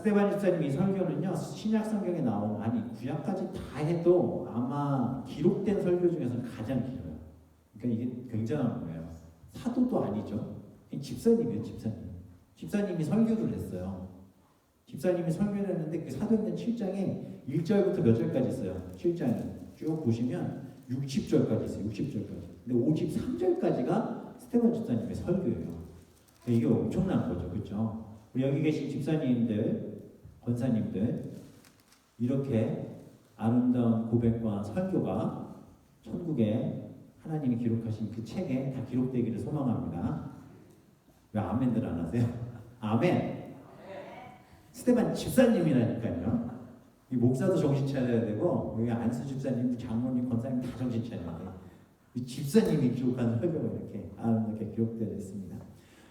스테반 집사님 이 설교는요, 신약 성경에 나온, 아니 구약까지 다 해도 아마 기록된 설교 중에서는 가장 길어요. 그러니까 이게 굉장한 거예요. 사도도 아니죠. 집사님이에요, 집사님. 집사님이 설교를 했어요. 집사님이 설교를 했는데 그 사도행전 7장에 1절부터 몇 절까지 있어요. 7장에 쭉 보시면 60절까지 있어요. 60절까지. 근데 53절까지가 스테반 집사님의 설교예요. 이게 엄청난 거죠. 그렇죠? 우리 여기 계신 집사님들, 권사님들, 이렇게 아름다운 고백과 설교가 천국에 하나님이 기록하신 그 책에 다 기록되기를 소망합니다. 왜 아멘들 안 하세요? 아멘! 스테반 집사님이라니까요. 이 목사도 정신 차려야 되고, 여기 안수 집사님, 장로님, 권사님 다 정신 차려야 돼요. 이 집사님이 기록한 설교가 이렇게 아름답게 기록되어 있습니다.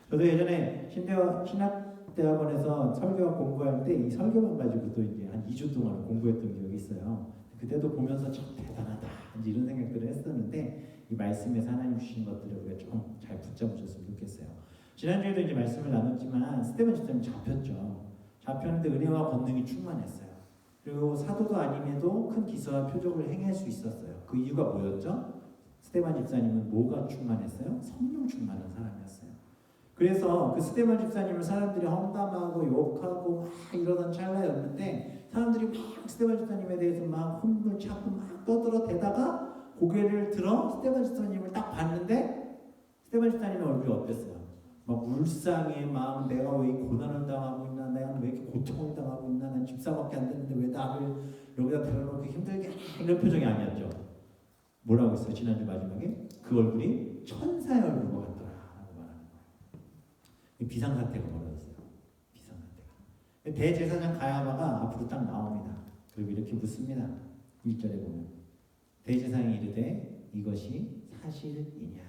저도 예전에 신학대학원에서 설교 공부할 때 이 설교만 가지고도 이제 한 2주 동안 공부했던 기억이 있어요. 그때도 보면서 참 대단하다 이제 이런 생각들을 했었는데 이 말씀에서 하나님 주신 것들을 우리가 좀 잘 붙잡으셨으면 좋겠어요. 지난주에도 이제 말씀을 나눴지만 스테반 집사님 잡혔죠. 잡혔는데 은혜와 권능이 충만했어요. 그리고 사도도 아님에도 큰 기사와 표적을 행할 수 있었어요. 그 이유가 뭐였죠? 스테반 집사님은 뭐가 충만했어요? 성령 충만한 사람이었어요. 그래서 그 스테반 집사님을 사람들이 험담하고 욕하고 막 이러던 찰나였는데 사람들이 막 스테반 집사님에 대해서 막 흠을 찾고 막 떠들어대다가 고개를 들어 스테반 집사님을 딱 봤는데 스테반 집사님의 얼굴이 어땠어요? 막 울상에 막 내가 왜 이 고난을 당하고 있나, 내가 왜 이렇게 고통을 당하고 있나, 난 집사밖에 안 되는데 왜 나를 여기다 데려놓고 힘들게 이런 표정이 아니었죠. 뭐라고 했어요? 지난주 마지막에 그 얼굴이 천사의 얼굴과 같더라라고 말하는 거예요. 비상사태가 벌어졌어요. 비상사태가. 대제사장 가야바가 앞으로 딱 나옵니다. 그리고 이렇게 묻습니다. 1절에 보면 대제사장이 이르되 이것이 사실이냐?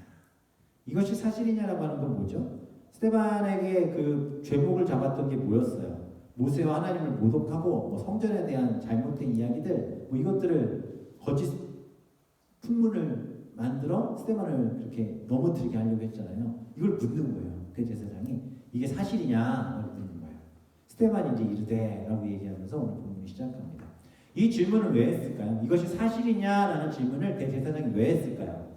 이것이 사실이냐라고 하는 건 뭐죠? 스테반에게 그 죄목을 잡았던 게 뭐였어요? 모세와 하나님을 모독하고 뭐 성전에 대한 잘못된 이야기들 뭐 이것들을 거짓 풍문을 만들어 스테반을 그렇게 넘어뜨리게 하려고 했잖아요. 이걸 묻는 거예요. 대제사장이 이게 사실이냐라고 묻는 거예요. 스테반이 이제 이르되라고 얘기하면서 오늘 본문이 시작합니다. 이 질문을 왜 했을까요? 이것이 사실이냐라는 질문을 대제사장이 왜 했을까요?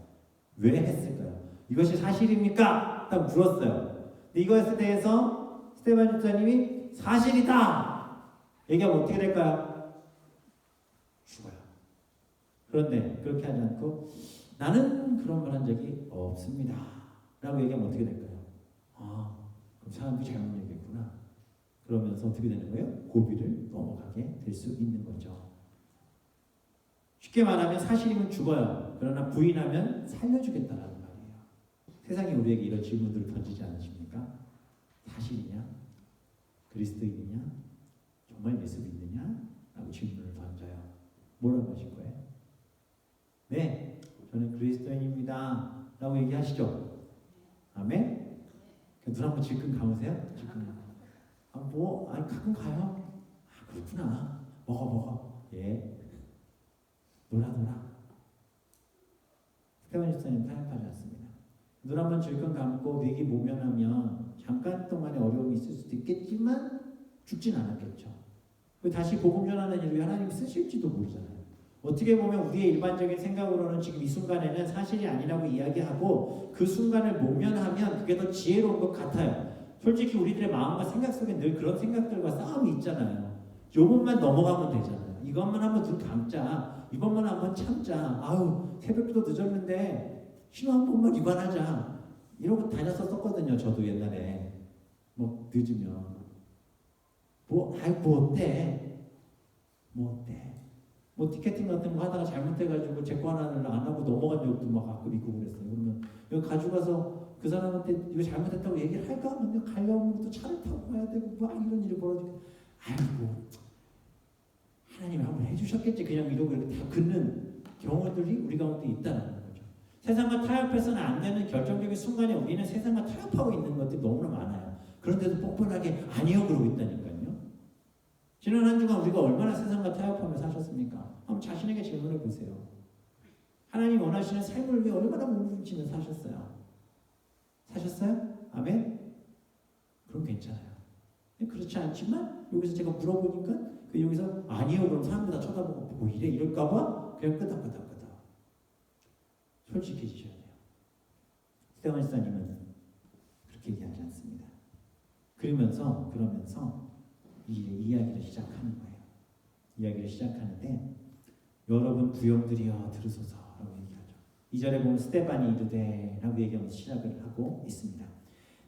왜 했을까요? 이것이 사실입니까? 딱 물었어요. 근데 이것에 대해서 스테반 집사님이 사실이다! 얘기하면 어떻게 될까요? 죽어요. 그런데 그렇게 하지 않고 나는 그런 말 한 적이 없습니다. 라고 얘기하면 어떻게 될까요? 아, 그럼 사람들이 잘못 얘기했구나. 그러면서 어떻게 되는 거예요? 고비를 넘어가게 될 수 있는 거죠. 쉽게 말하면 사실이면 죽어요. 그러나 부인하면 살려주겠다라는 말이에요. 세상이 우리에게 이런 질문들을 던지지 않으십니까? 사실이냐? 그리스도인이냐? 정말 예수 믿느냐? 라고 질문을 던져요. 뭐라고 하실 거예요? 네, 저는 그리스도인입니다. 라고 얘기하시죠. 아멘? 눈 한번 질끈 감으세요. 질끈. 아니 가끔 가요. 아, 그렇구나. 먹어. 예. 놀아. 스테반 집사님 타협하지 않습니다. 눈 한번 질끈 감고 위기 모면하면 잠깐 동안의 어려움이 있을 수도 있겠지만 죽진 않았겠죠. 다시 복음 전하는 일을 하나님이 쓰실지도 모르잖아요. 어떻게 보면 우리의 일반적인 생각으로는 지금 이 순간에는 사실이 아니라고 이야기하고 그 순간을 모면하면 그게 더 지혜로운 것 같아요. 솔직히 우리들의 마음과 생각 속에 늘 그런 생각들과 싸움이 있잖아요. 요것만 넘어가면 되잖아요. 이것만 한번 눈 감자. 이것만 한번 참자. 아유, 새벽도 늦었는데 신호 한 번만 위반하자. 이러고 다녔었거든요. 저도 옛날에. 뭐 늦으면. 뭐 어때? 뭐 티켓팅 같은 거 하다가 잘못해가지고 제 거 하나를 안 하고 넘어간 적도 막 가끔 있고 그랬어요. 그러면 여기 가져가서 그 사람한테 이거 잘못했다고 얘기를 할까? 근데 가려면 또 차를 타고 가야 되고 막 이런 일이 벌어지고 아이고 하나님이 한번 해주셨겠지 그냥 이러고 이렇게 다 긋는 경우들이 우리 가운데 있다는 거죠. 세상과 타협해서는 안 되는 결정적인 순간에 우리는 세상과 타협하고 있는 것들이 너무나 많아요. 그런데도 뻔뻔하게 아니요 그러고 있다니까요. 지난 한 주간 우리가 얼마나 세상과 타협하며 사셨습니까? 한번 자신에게 질문해 보세요. 하나님 원하시는 삶을 위해 얼마나 몸부림치며 사셨어요? 아멘? 그럼 괜찮아요. 그렇지 않지만 여기서 제가 물어보니까 여기서 아니요 그럼 사람들 다 쳐다보고 뭐 이래 이럴까봐 그냥 끄덕끄덕 솔직해지셔야 돼요. 스테반 집사님은 그렇게 얘기하지 않습니다. 그러면서 이 이야기를 시작하는 거예요. 이야기를 시작하는데 여러분 부형들이여 들으소서라고 얘기하죠. 2절에 보면 스테반이 이르되 라고 얘기하면서 시작을 하고 있습니다.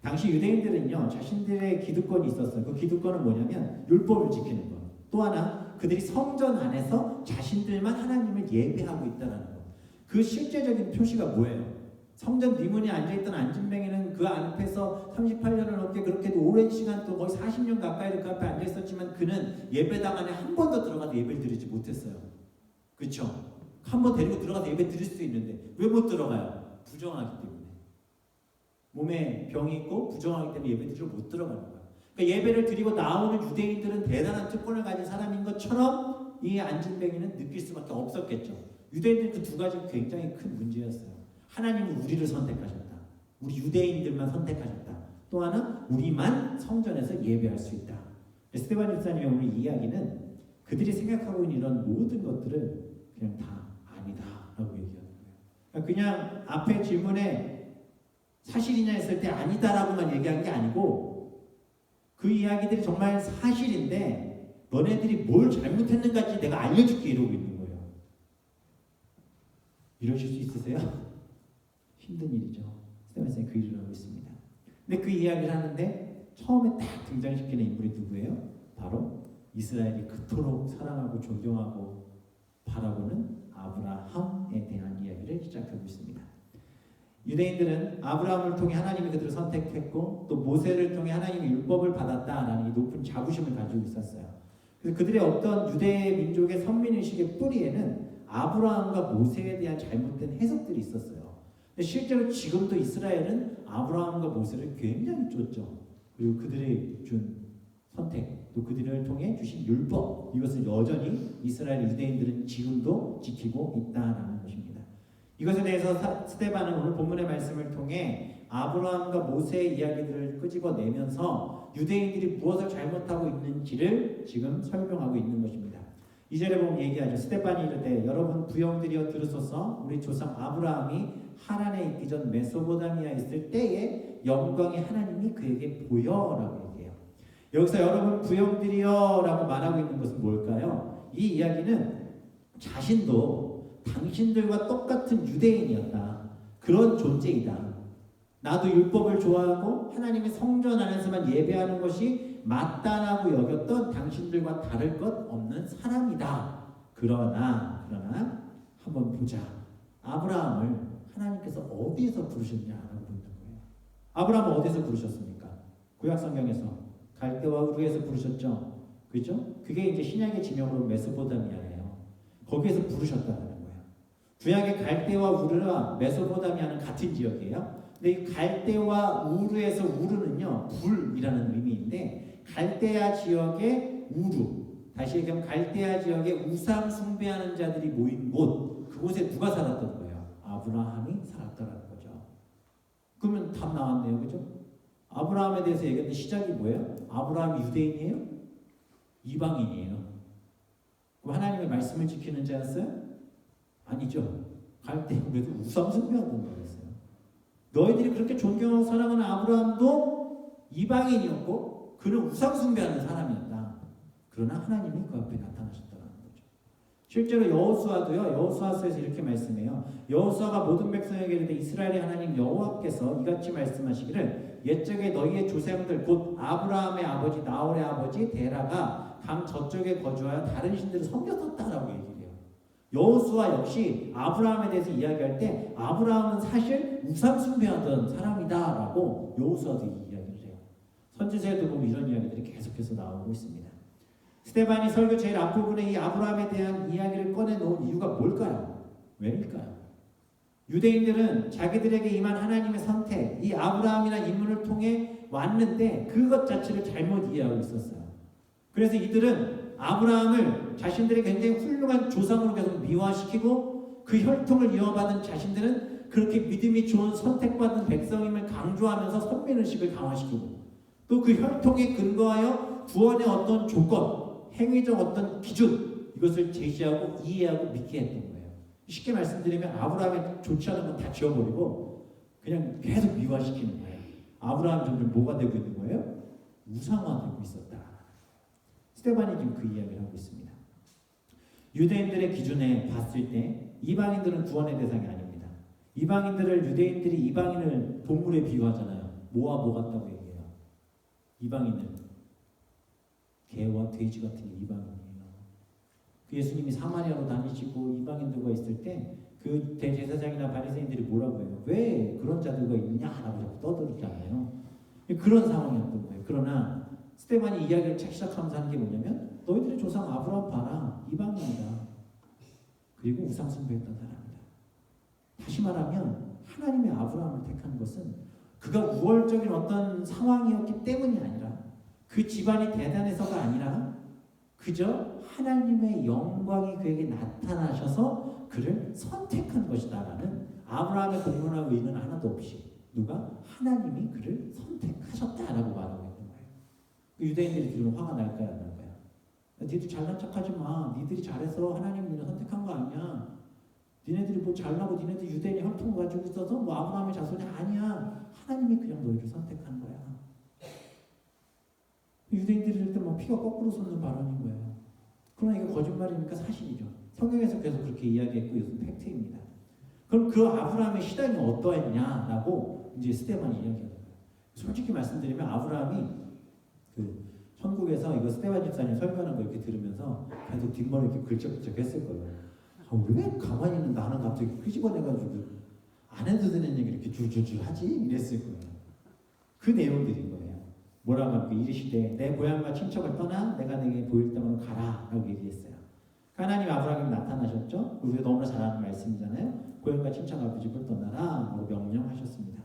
당시 유대인들은요 자신들의 기득권이 있었어요. 그 기득권은 뭐냐면 율법을 지키는 것. 또 하나 그들이 성전 안에서 자신들만 하나님을 예배하고 있다는 것. 그 실제적인 표시가 뭐예요? 성전 뒷문에 앉아있던 안진뱅이는 그 앞에서 38년을 넘게 그렇게도 오랜 시간 또 거의 40년 가까이 그 앞에 앉아있었지만 그는 예배당 안에 한 번도 들어가서 예배를 드리지 못했어요. 그렇죠? 한 번 데리고 들어가서 예배 드릴 수 있는데 왜 못 들어가요? 부정하기 때문에. 몸에 병이 있고 부정하기 때문에 예배 드리러 못 들어가는 거예요. 그러니까 예배를 드리고 나오는 유대인들은 대단한 특권을 가진 사람인 것처럼 이 안진뱅이는 느낄 수밖에 없었겠죠. 유대인들 그 두 가지가 굉장히 큰 문제였어요. 하나님은 우리를 선택하셨다. 우리 유대인들만 선택하셨다. 또 하나 우리만 성전에서 예배할 수 있다. 스테반 집사님의 오늘 이야기는 그들이 생각하고 있는 이런 모든 것들을 그냥 다 아니다라고 얘기하는 거예요. 그냥 앞에 질문에 사실이냐 했을 때 아니다라고만 얘기한 게 아니고 그 이야기들이 정말 사실인데 너네들이 뭘 잘못했는가지 내가 알려줄게 이러고 있는 거예요. 이러실 수 있으세요? 힘든 일이죠. 스테반 선생님이 그 일을 하고 있습니다. 근데 그 이야기를 하는데 처음에 딱 등장시키는 인물이 누구예요? 바로 이스라엘이 그토록 사랑하고 존경하고 바라보는 아브라함에 대한 이야기를 시작하고 있습니다. 유대인들은 아브라함을 통해 하나님이 그들을 선택했고 또 모세를 통해 하나님의 율법을 받았다라는 이 높은 자부심을 가지고 있었어요. 그래서 그들의 어떤 유대 민족의 선민의식의 뿌리에는 아브라함과 모세에 대한 잘못된 해석들이 있었어요. 근데 실제로 지금도 이스라엘은 아브라함과 모세를 굉장히 쫓죠. 그리고 그들이 준 선택, 또 그들을 통해 주신 율법, 이것을 여전히 이스라엘 유대인들은 지금도 지키고 있다라는 것입니다. 이것에 대해서 스데반은 오늘 본문의 말씀을 통해 아브라함과 모세의 이야기들을 끄집어내면서 유대인들이 무엇을 잘못하고 있는지를 지금 설명하고 있는 것입니다. 2절에 보면 얘기하죠. 스데반이 이르되 여러분 부형들이여 들으소서 우리 조상 아브라함이 하란에 있기 전 메소포타미아에 있을 때에 영광의 하나님이 그에게 보여라고 얘기해요. 여기서 여러분 부형들이여 라고 말하고 있는 것은 뭘까요? 이 이야기는 자신도 당신들과 똑같은 유대인이었다. 그런 존재이다. 나도 율법을 좋아하고 하나님의 성전 안에서만 예배하는 것이 마땅하고 여겼던 당신들과 다를 것 없는 사람이다. 그러나 한번 보자. 아브라함을 하나님께서 어디에서 부르셨냐라고 묻는 거예요. 아브라함을 어디서 부르셨습니까? 구약 성경에서 갈대와 우르에서 부르셨죠. 그렇죠? 그게 이제 신약의 지명으로 메소포타미아예요. 거기에서 부르셨다는 거예요. 구약의 갈대와 우르와 메소포타미아는 같은 지역이에요. 근데 이 갈대와 우르에서 우르는요 불이라는 의미인데 갈대아 지역의 우르, 다시 얘기하면 갈대아 지역의 우상 숭배하는 자들이 모인 곳, 그곳에 누가 살았던 거예요? 아브라함이 살았다라는 거죠. 그러면 답 나왔네요, 그죠? 아브라함에 대해서 얘기했는데 시작이 뭐예요? 아브라함이 유대인이에요? 이방인이에요. 그럼 하나님의 말씀을 지키는 자였어요? 아니죠. 갈대아 그래도 우상 숭배하는 거였어요. 너희들이 그렇게 존경하고 사랑하는 아브라함도 이방인이었고 그는 우상 숭배하는 사람이었다. 그러나 하나님이 그 앞에 나타나셨다는 거죠. 실제로 여호수아도요. 여호수아서에서 이렇게 말씀해요. 여호수아가 모든 백성에게 이르되 이스라엘의 하나님 여호와께서 이같이 말씀하시기를 옛적에 너희의 조상들 곧 아브라함의 아버지 나홀의 아버지 데라가 강 저쪽에 거주하여 다른 신들을 섬겼었다라고 얘기해요. 여호수아 역시 아브라함에 대해서 이야기할 때 아브라함은 사실 우상 숭배하던 사람이다라고 여호수아도 이야기를 해요. 선지서에도 보면 이런 이야기들이 계속해서 나오고 있습니다. 스데반이 설교 제일 앞부분에 이 아브라함에 대한 이야기를 꺼내놓은 이유가 뭘까요? 왜일까요? 유대인들은 자기들에게 임한 하나님의 선택, 이 아브라함이나 인물을 통해 왔는데 그것 자체를 잘못 이해하고 있었어요. 그래서 이들은 아브라함을 자신들의 굉장히 훌륭한 조상으로 계속 미화시키고 그 혈통을 이어받은 자신들은 그렇게 믿음이 좋은 선택받은 백성임을 강조하면서 선민의식을 강화시키고 또 그 혈통에 근거하여 구원의 어떤 조건, 행위적 어떤 기준 이것을 제시하고 이해하고 믿게 했던 거예요. 쉽게 말씀드리면 아브라함의 좋지 않은 건 다 지워버리고 그냥 계속 미화시키는 거예요. 아브라함 점점 뭐가 되고 있는 거예요? 우상화되고 있었다. 스데반이 지금 그 이야기를 하고 있습니다. 유대인들의 기준에 봤을 때 이방인들은 구원의 대상이 아닙니다. 유대인들이 이방인을 동물에 비유하잖아요. 뭐와 뭐 같다고 얘기해요. 이방인은 개와 돼지 같은 게 이방인이에요. 그 예수님이 사마리아로 다니시고 이방인들과 있을 때 그 대제사장이나 바리새인들이 뭐라고 해요? 왜 그런 자들과 있느냐라고 자꾸 떠들었잖아요. 그런 상황이었던 거예요. 그러나 스데반이 이야기를 시작하면서 하는 게 뭐냐면 너희들의 조상 아브라함 봐라. 이방인이다. 그리고 우상 숭배했던 사람이다. 다시 말하면 하나님의 아브라함을 택한 것은 그가 우월적인 어떤 상황이었기 때문이 아니라 그 집안이 대단해서가 아니라 그저 하나님의 영광이 그에게 나타나셔서 그를 선택한 것이다라는 아브라함의 공론하고 의는 하나도 없이 누가? 하나님이 그를 선택하셨다라고 말하고 있는 거예요. 유대인들이 들으면 화가 날까요? 안 날까요? 니들 잘난 척하지 마. 니들이 잘해서 하나님이 니네 선택한 거 아니야. 니네들이 뭐 잘나고 니네들 유대인의 혈통을 가지고 있어서 뭐 아브라함의 자손이 아니야. 하나님이 그냥 너희를 선택한 거야. 유대인들이 들을 때 막 피가 거꾸로 솟는 발언인 거예요. 그러나 이게 거짓말이니까 사실이죠. 성경에서 계속 그렇게 이야기했고 이것은 팩트입니다. 그럼 그 아브라함의 시단이 어떠했냐라고 이제 스데반이 이야기하는 거예요. 솔직히 말씀드리면 아브라함이 그 천국에서 이거 스데반 집사님 설교하는 거 이렇게 들으면서 계속 뒷머리 이렇게 긁적긁적 했을 거예요. 왜 가만히 있는 나는 갑자기 끄집어내가지고 안 해도 되는 얘기를 이렇게 줄줄줄 하지? 이랬을 거예요. 그 내용들인 거예요. 뭐라고 하면 이르시되 내 고향과 친척을 떠나 내가 내게 보일 땅으로 가라 라고 얘기했어요. 하나님 아브라함이 나타나셨죠? 우리가 너무나 잘 아는 말씀이잖아요. 고향과 친척 아버지를 떠나라 라고 명령하셨습니다.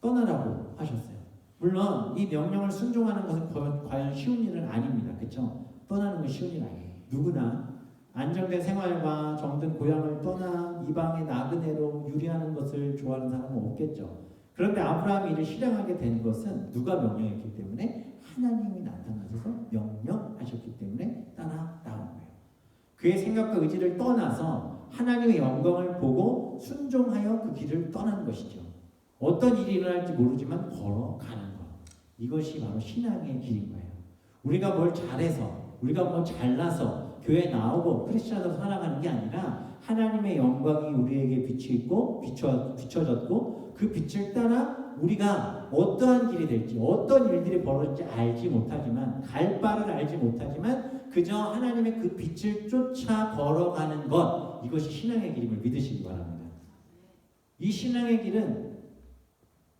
떠나라고 하셨어요. 물론 이 명령을 순종하는 것은 과연 쉬운 일은 아닙니다. 그렇죠? 떠나는 건 쉬운 일 아니에요. 누구나 안정된 생활과 정든 고향을 떠나 이방의 나그네로 유리하는 것을 좋아하는 사람은 없겠죠. 그런데 아브라함이 이를 실행하게 된 것은 누가 명령했기 때문에? 하나님이 나타나셔서 명령하셨기 때문에 따라 나온 거예요. 그의 생각과 의지를 떠나서 하나님의 영광을 보고 순종하여 그 길을 떠나는 것이죠. 어떤 일이 일어날지 모르지만 걸어가는 것. 이것이 바로 신앙의 길인 거예요. 우리가 뭘 잘해서, 우리가 뭐 잘나서 교회 나오고 크리스천으로 살아가는 게 아니라 하나님의 영광이 우리에게 비춰졌고 그 빛을 따라 우리가 어떠한 길이 될지 어떤 일들이 벌어질지 알지 못하지만 갈 바를 알지 못하지만 그저 하나님의 그 빛을 쫓아 걸어가는 것 이것이 신앙의 길임을 믿으시기 바랍니다. 이 신앙의 길은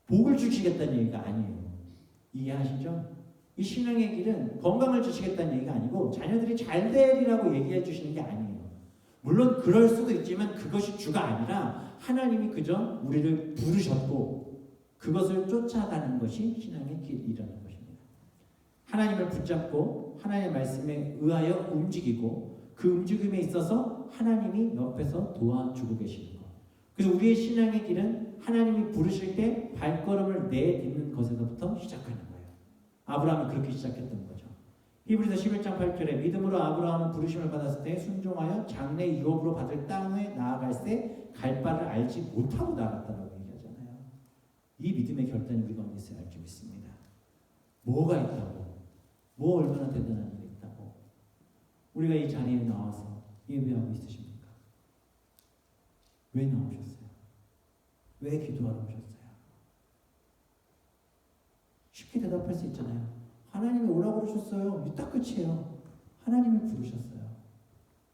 복을 주시겠다는 얘기가 아니에요. 이해하시죠? 이 신앙의 길은 건강을 주시겠다는 얘기가 아니고 자녀들이 잘 되리라고 얘기해 주시는 게 아니에요. 물론 그럴 수도 있지만 그것이 주가 아니라 하나님이 그저 우리를 부르셨고 그것을 쫓아가는 것이 신앙의 길이라는 것입니다. 하나님을 붙잡고 하나님의 말씀에 의하여 움직이고 그 움직임에 있어서 하나님이 옆에서 도와주고 계시는 것. 그래서 우리의 신앙의 길은 하나님이 부르실 때 발걸음을 내딛는 것에서부터 시작하는 거예요. 아브라함이 그렇게 시작했던 거죠. 히브리서 11장 8절에 믿음으로 아브라함은 부르심을 받았을 때 순종하여 장래 유업으로 받을 땅에 나아갈새 갈 바를 알지 못하고 나갔다라고 얘기하잖아요. 이 믿음의 결단이 우리 가운데 있어야 할 줄 믿습니다. 뭐가 있다고? 뭐 얼마나 대단한 일이 있다고? 우리가 이 자리에 나와서 예배하고 있으십니까? 왜 나오셨어요? 왜 기도하러 오셨어요? 쉽게 대답할 수 있잖아요. 하나님이 오라고 그러셨어요. 딱 끝이에요. 하나님이 부르셨어요.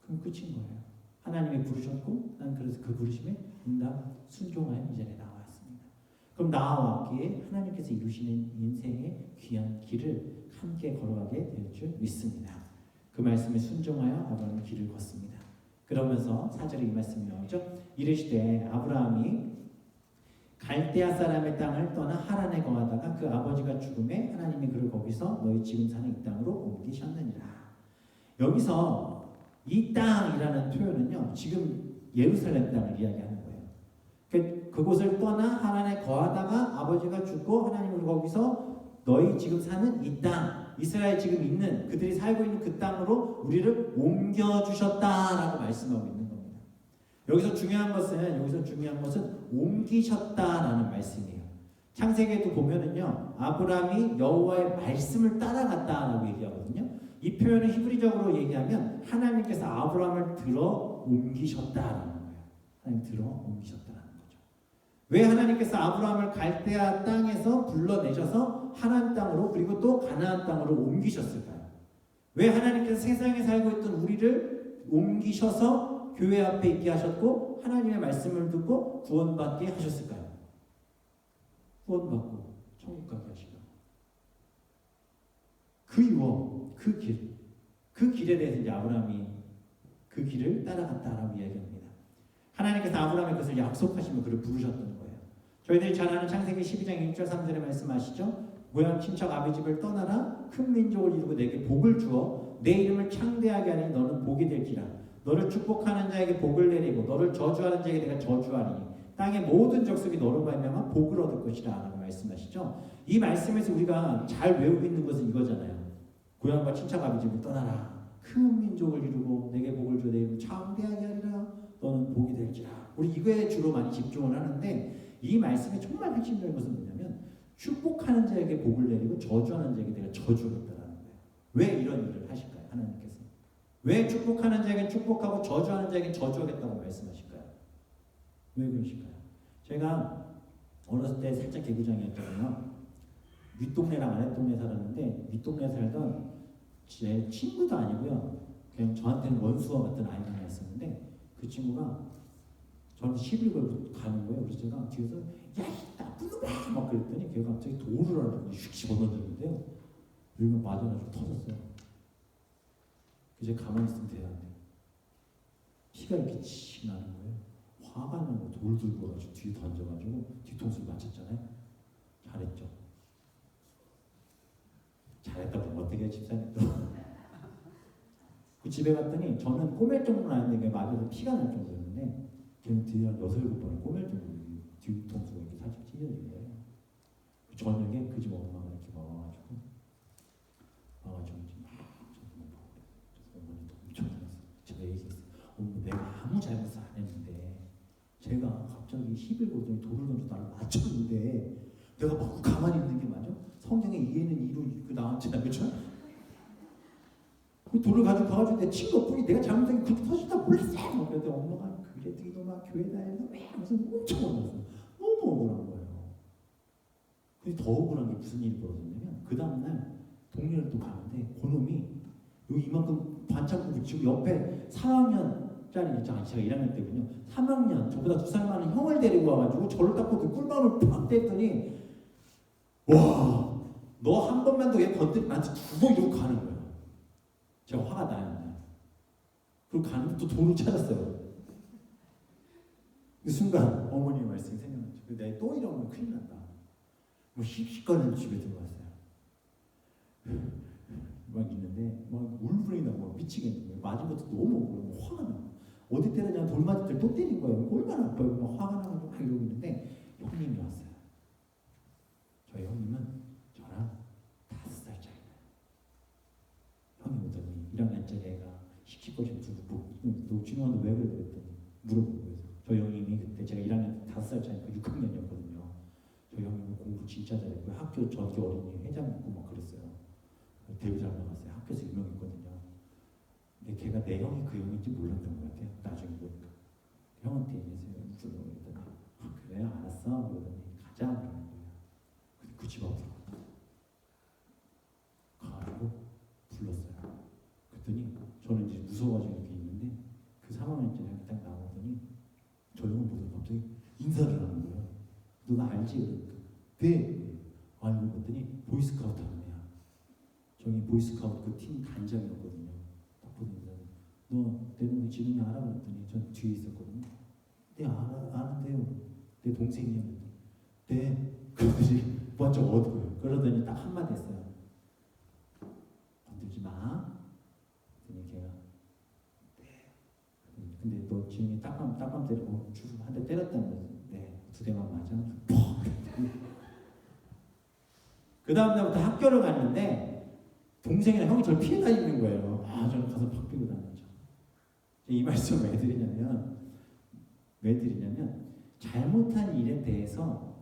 그럼 끝인 거예요. 하나님이 부르셨고 난 그래서 그 부르심에 응답 순종하여 이 자리에 나왔습니다. 그럼 나왔기에 하나님께서 이루시는 인생의 귀한 길을 함께 걸어가게 될 줄 믿습니다. 그 말씀에 순종하여 아브라함이 길을 걷습니다. 그러면서 4절에 이 말씀이 나오죠. 이르시되 아브라함이 갈대아 사람의 땅을 떠나 하란에 거하다가 그 아버지가 죽음에 하나님이 그를 거기서 너희 지금 사는 이 땅으로 옮기셨느니라. 여기서 이 땅이라는 표현은요, 지금 예루살렘 땅을 이야기하는 거예요. 그곳을 떠나 하란에 거하다가 아버지가 죽고 하나님을 거기서 너희 지금 사는 이 땅, 이스라엘 지금 있는 그들이 살고 있는 그 땅으로 우리를 옮겨주셨다라고 말씀하고 있는 겁니다. 여기서 중요한 것은 옮기셨다라는 말씀이에요. 창세기에도 보면은요, 아브라함이 여호와의 말씀을 따라갔다라고 얘기하거든요. 이 표현은 히브리적으로 얘기하면 하나님께서 아브라함을 들어 옮기셨다라는 거예요. 하나님 들어 옮기셨다라는 거죠. 왜 하나님께서 아브라함을 갈대아 땅에서 불러내셔서 하나님 땅으로 그리고 또 가나안 땅으로 옮기셨을까요? 왜 하나님께서 세상에 살고 있던 우리를 옮기셔서 교회 앞에 있게 하셨고 하나님의 말씀을 듣고 구원받게 하셨을까요? 구원받고 천국 가게 하시고 그 유업, 그 길에 대해서 이제 아브라함이 그 길을 따라갔다라고 이야기합니다. 하나님께서 아브라함의 것을 약속하시며 그를 부르셨던 거예요. 저희들이 잘 아는 창세기 12장 1절 3절에 말씀하시죠. 고향 친척 아비 집을 떠나라 큰 민족을 이루고 내게 복을 주어 내 이름을 창대하게 하니 너는 복이 될지라. 너를 축복하는 자에게 복을 내리고 너를 저주하는 자에게 내가 저주하니 땅의 모든 족속이 너로 말미암아 복을 얻을 것이라 라고 말씀하시죠. 이 말씀에서 우리가 잘 외우고 있는 것은 이거잖아요. 고향과 친척 아비 집을 떠나라 큰 민족을 이루고 내게 복을 주어 내 이름을 창대하게 하리라. 너는 복이 될지라. 우리 이거에 주로 많이 집중을 하는데 이 말씀의 정말 핵심적인 것은 뭐냐면 축복하는 자에게 복을 내리고 저주하는 자에게 내가 저주하겠다라는 거예요. 왜 이런 일을 하실까요? 하나님께서 왜 축복하는 자에게 축복하고 저주하는 자에게 저주하겠다고 말씀하실까요? 왜 그러실까요? 제가 어렸을 때 살짝 개구장이었잖아요. 윗동네랑 아랫동네 살았는데 윗동네 살던 제 친구도 아니고요. 그냥 저한테는 원수와 같은 아이가 하나 있었는데 그 친구가 저한테 시비를 걸고 가는 거예요. 그래서 제가 뒤에서 야 이 나쁜 놈아 막 그랬더니 걔가 갑자기 돌을 하더니 슉 집어던졌는데요. 여기가 맞아가지고 터졌어요. 이제 가만히 있으면 돼야 돼. 피가 이렇게 치 나는 거예요. 화가 나고 돌 들고 와가지고 뒤에 던져가지고 뒤통수를 맞췄잖아요. 잘했죠. 잘했다고 어떻게 해 집사님 또. 그 집에 갔더니 저는 꼬맬 정도는 아닌데 맞아서 피가 날 정도였는데 걔는 뒤에 한 6-7번을 꼬맬 정도로 뒤통수가 이렇게 살짝 찢어진 거예요. 저녁에 그 집 엄마가 이렇게 와가지고 지금 막 저도 막 그래서 어머니도 엄청 놀랐어요. 제가 얘기했어요. 어머니 내가 아무 잘못을 안 했는데 제가 갑자기 시비를 걸더니 돌을 던져 나를 맞췄는데 내가 막 가만히 있는 게 맞아? 성경에 이해는 이로 그 나왔잖아, 그렇죠? 그 돌을 가지고 가가지고 내가 친 것뿐이 내가 잘못한 게 그렇게 터진다 몰랐어. 막 그랬더니 엄마가 그래도 이놈아 교회 다녀서 왜 무슨 엄청 놀랐어. 너무 억울한 거예요. 근데 더 억울한 게 무슨 일이 벌어졌냐면 그 다음날 동네를 또 가는데 그놈이 여기 이만큼 반창고 붙이고 옆에 3학년짜리 있잖아요. 제가 1학년 때군요. 3학년 저보다 2살 많은 형을 데리고 와가지고 저를 닦고 그 꿀밤을 팍 뗐더니 와 너 한 번만 더 얘 건드리면 나한테 2번 이러고 가는 거예요. 제가 화가 나요. 그리고 가는데 또 돈을 찾았어요. 그 순간 어머니의 말씀이 생각났죠. 내가 또 이러면 큰일 난다. 뭐 씩씩거리는 집에 들어갔어요. 막 있는데 막 울분이 나고 막 미치겠는 거예요. 맞은 것도 너무 억울하고 화가 나고 어디 때리냐 돌 맞을 때 또 때린 거예요. 얼마나 아파요. 막 화가 나고 막 이러고 있는데 형님이 왔어요. 저희 형님은 저랑 5살 차이나요. 형이 오더니 1학년짜리 애가 씩씩거리는 두고 너 진호한테 왜 그래 그랬더니 물어보고 그래서 저희 형님이 그때 제가 1학년 5살 차이니까 6학년이었거든요. 저희 형님은 공부 진짜 잘했고 학교 전교 어린이 회장이고 막 그랬어요. 대우 잘 나갔어요. 학교에서 유명했거든요. 근데 걔가 내 형이 그 형인지 몰랐던 것 같아요. 나중에 보니까 형한테 얘기했어요. 무슨 놈이 그랬더니 그래 알았어 그러더니 가자 그러는 거예요. 근데 그 집 앞으로 가가지고 불렀어요. 그랬더니 저는 이제 무서워가지고 이렇게 있는데 그 3학년짜리 딱 나오더니 저 형을 보더니 갑자기 인사를 하는 거예요. 너 나 알지? 그러니까 네. 알고 봤더니 보이스카우트 하는 애야. 저기 보이스카우트 그 팀 단장이었거든요. 딱 보더니 너 내 동생 지금이 알아? 그랬더니 전 뒤에 있었거든요. 네 아는데요. 내 동생이야. 네. 그러더니 먼저 어두워요. 그러더니 딱 한마디 했어요. 건들지 마. 그랬더니 걔가 네. 근데 너 지금이 딱밤 때리고 한 대 때렸다는 거지. 네. 2대만 맞아. 퍽. 그 다음 날부터 학교를 갔는데 동생이나 형이 저를 피해 다니는 거예요. 저는 가서 팍 피고 다녔죠. 이 말씀 왜 드리냐면 잘못한 일에 대해서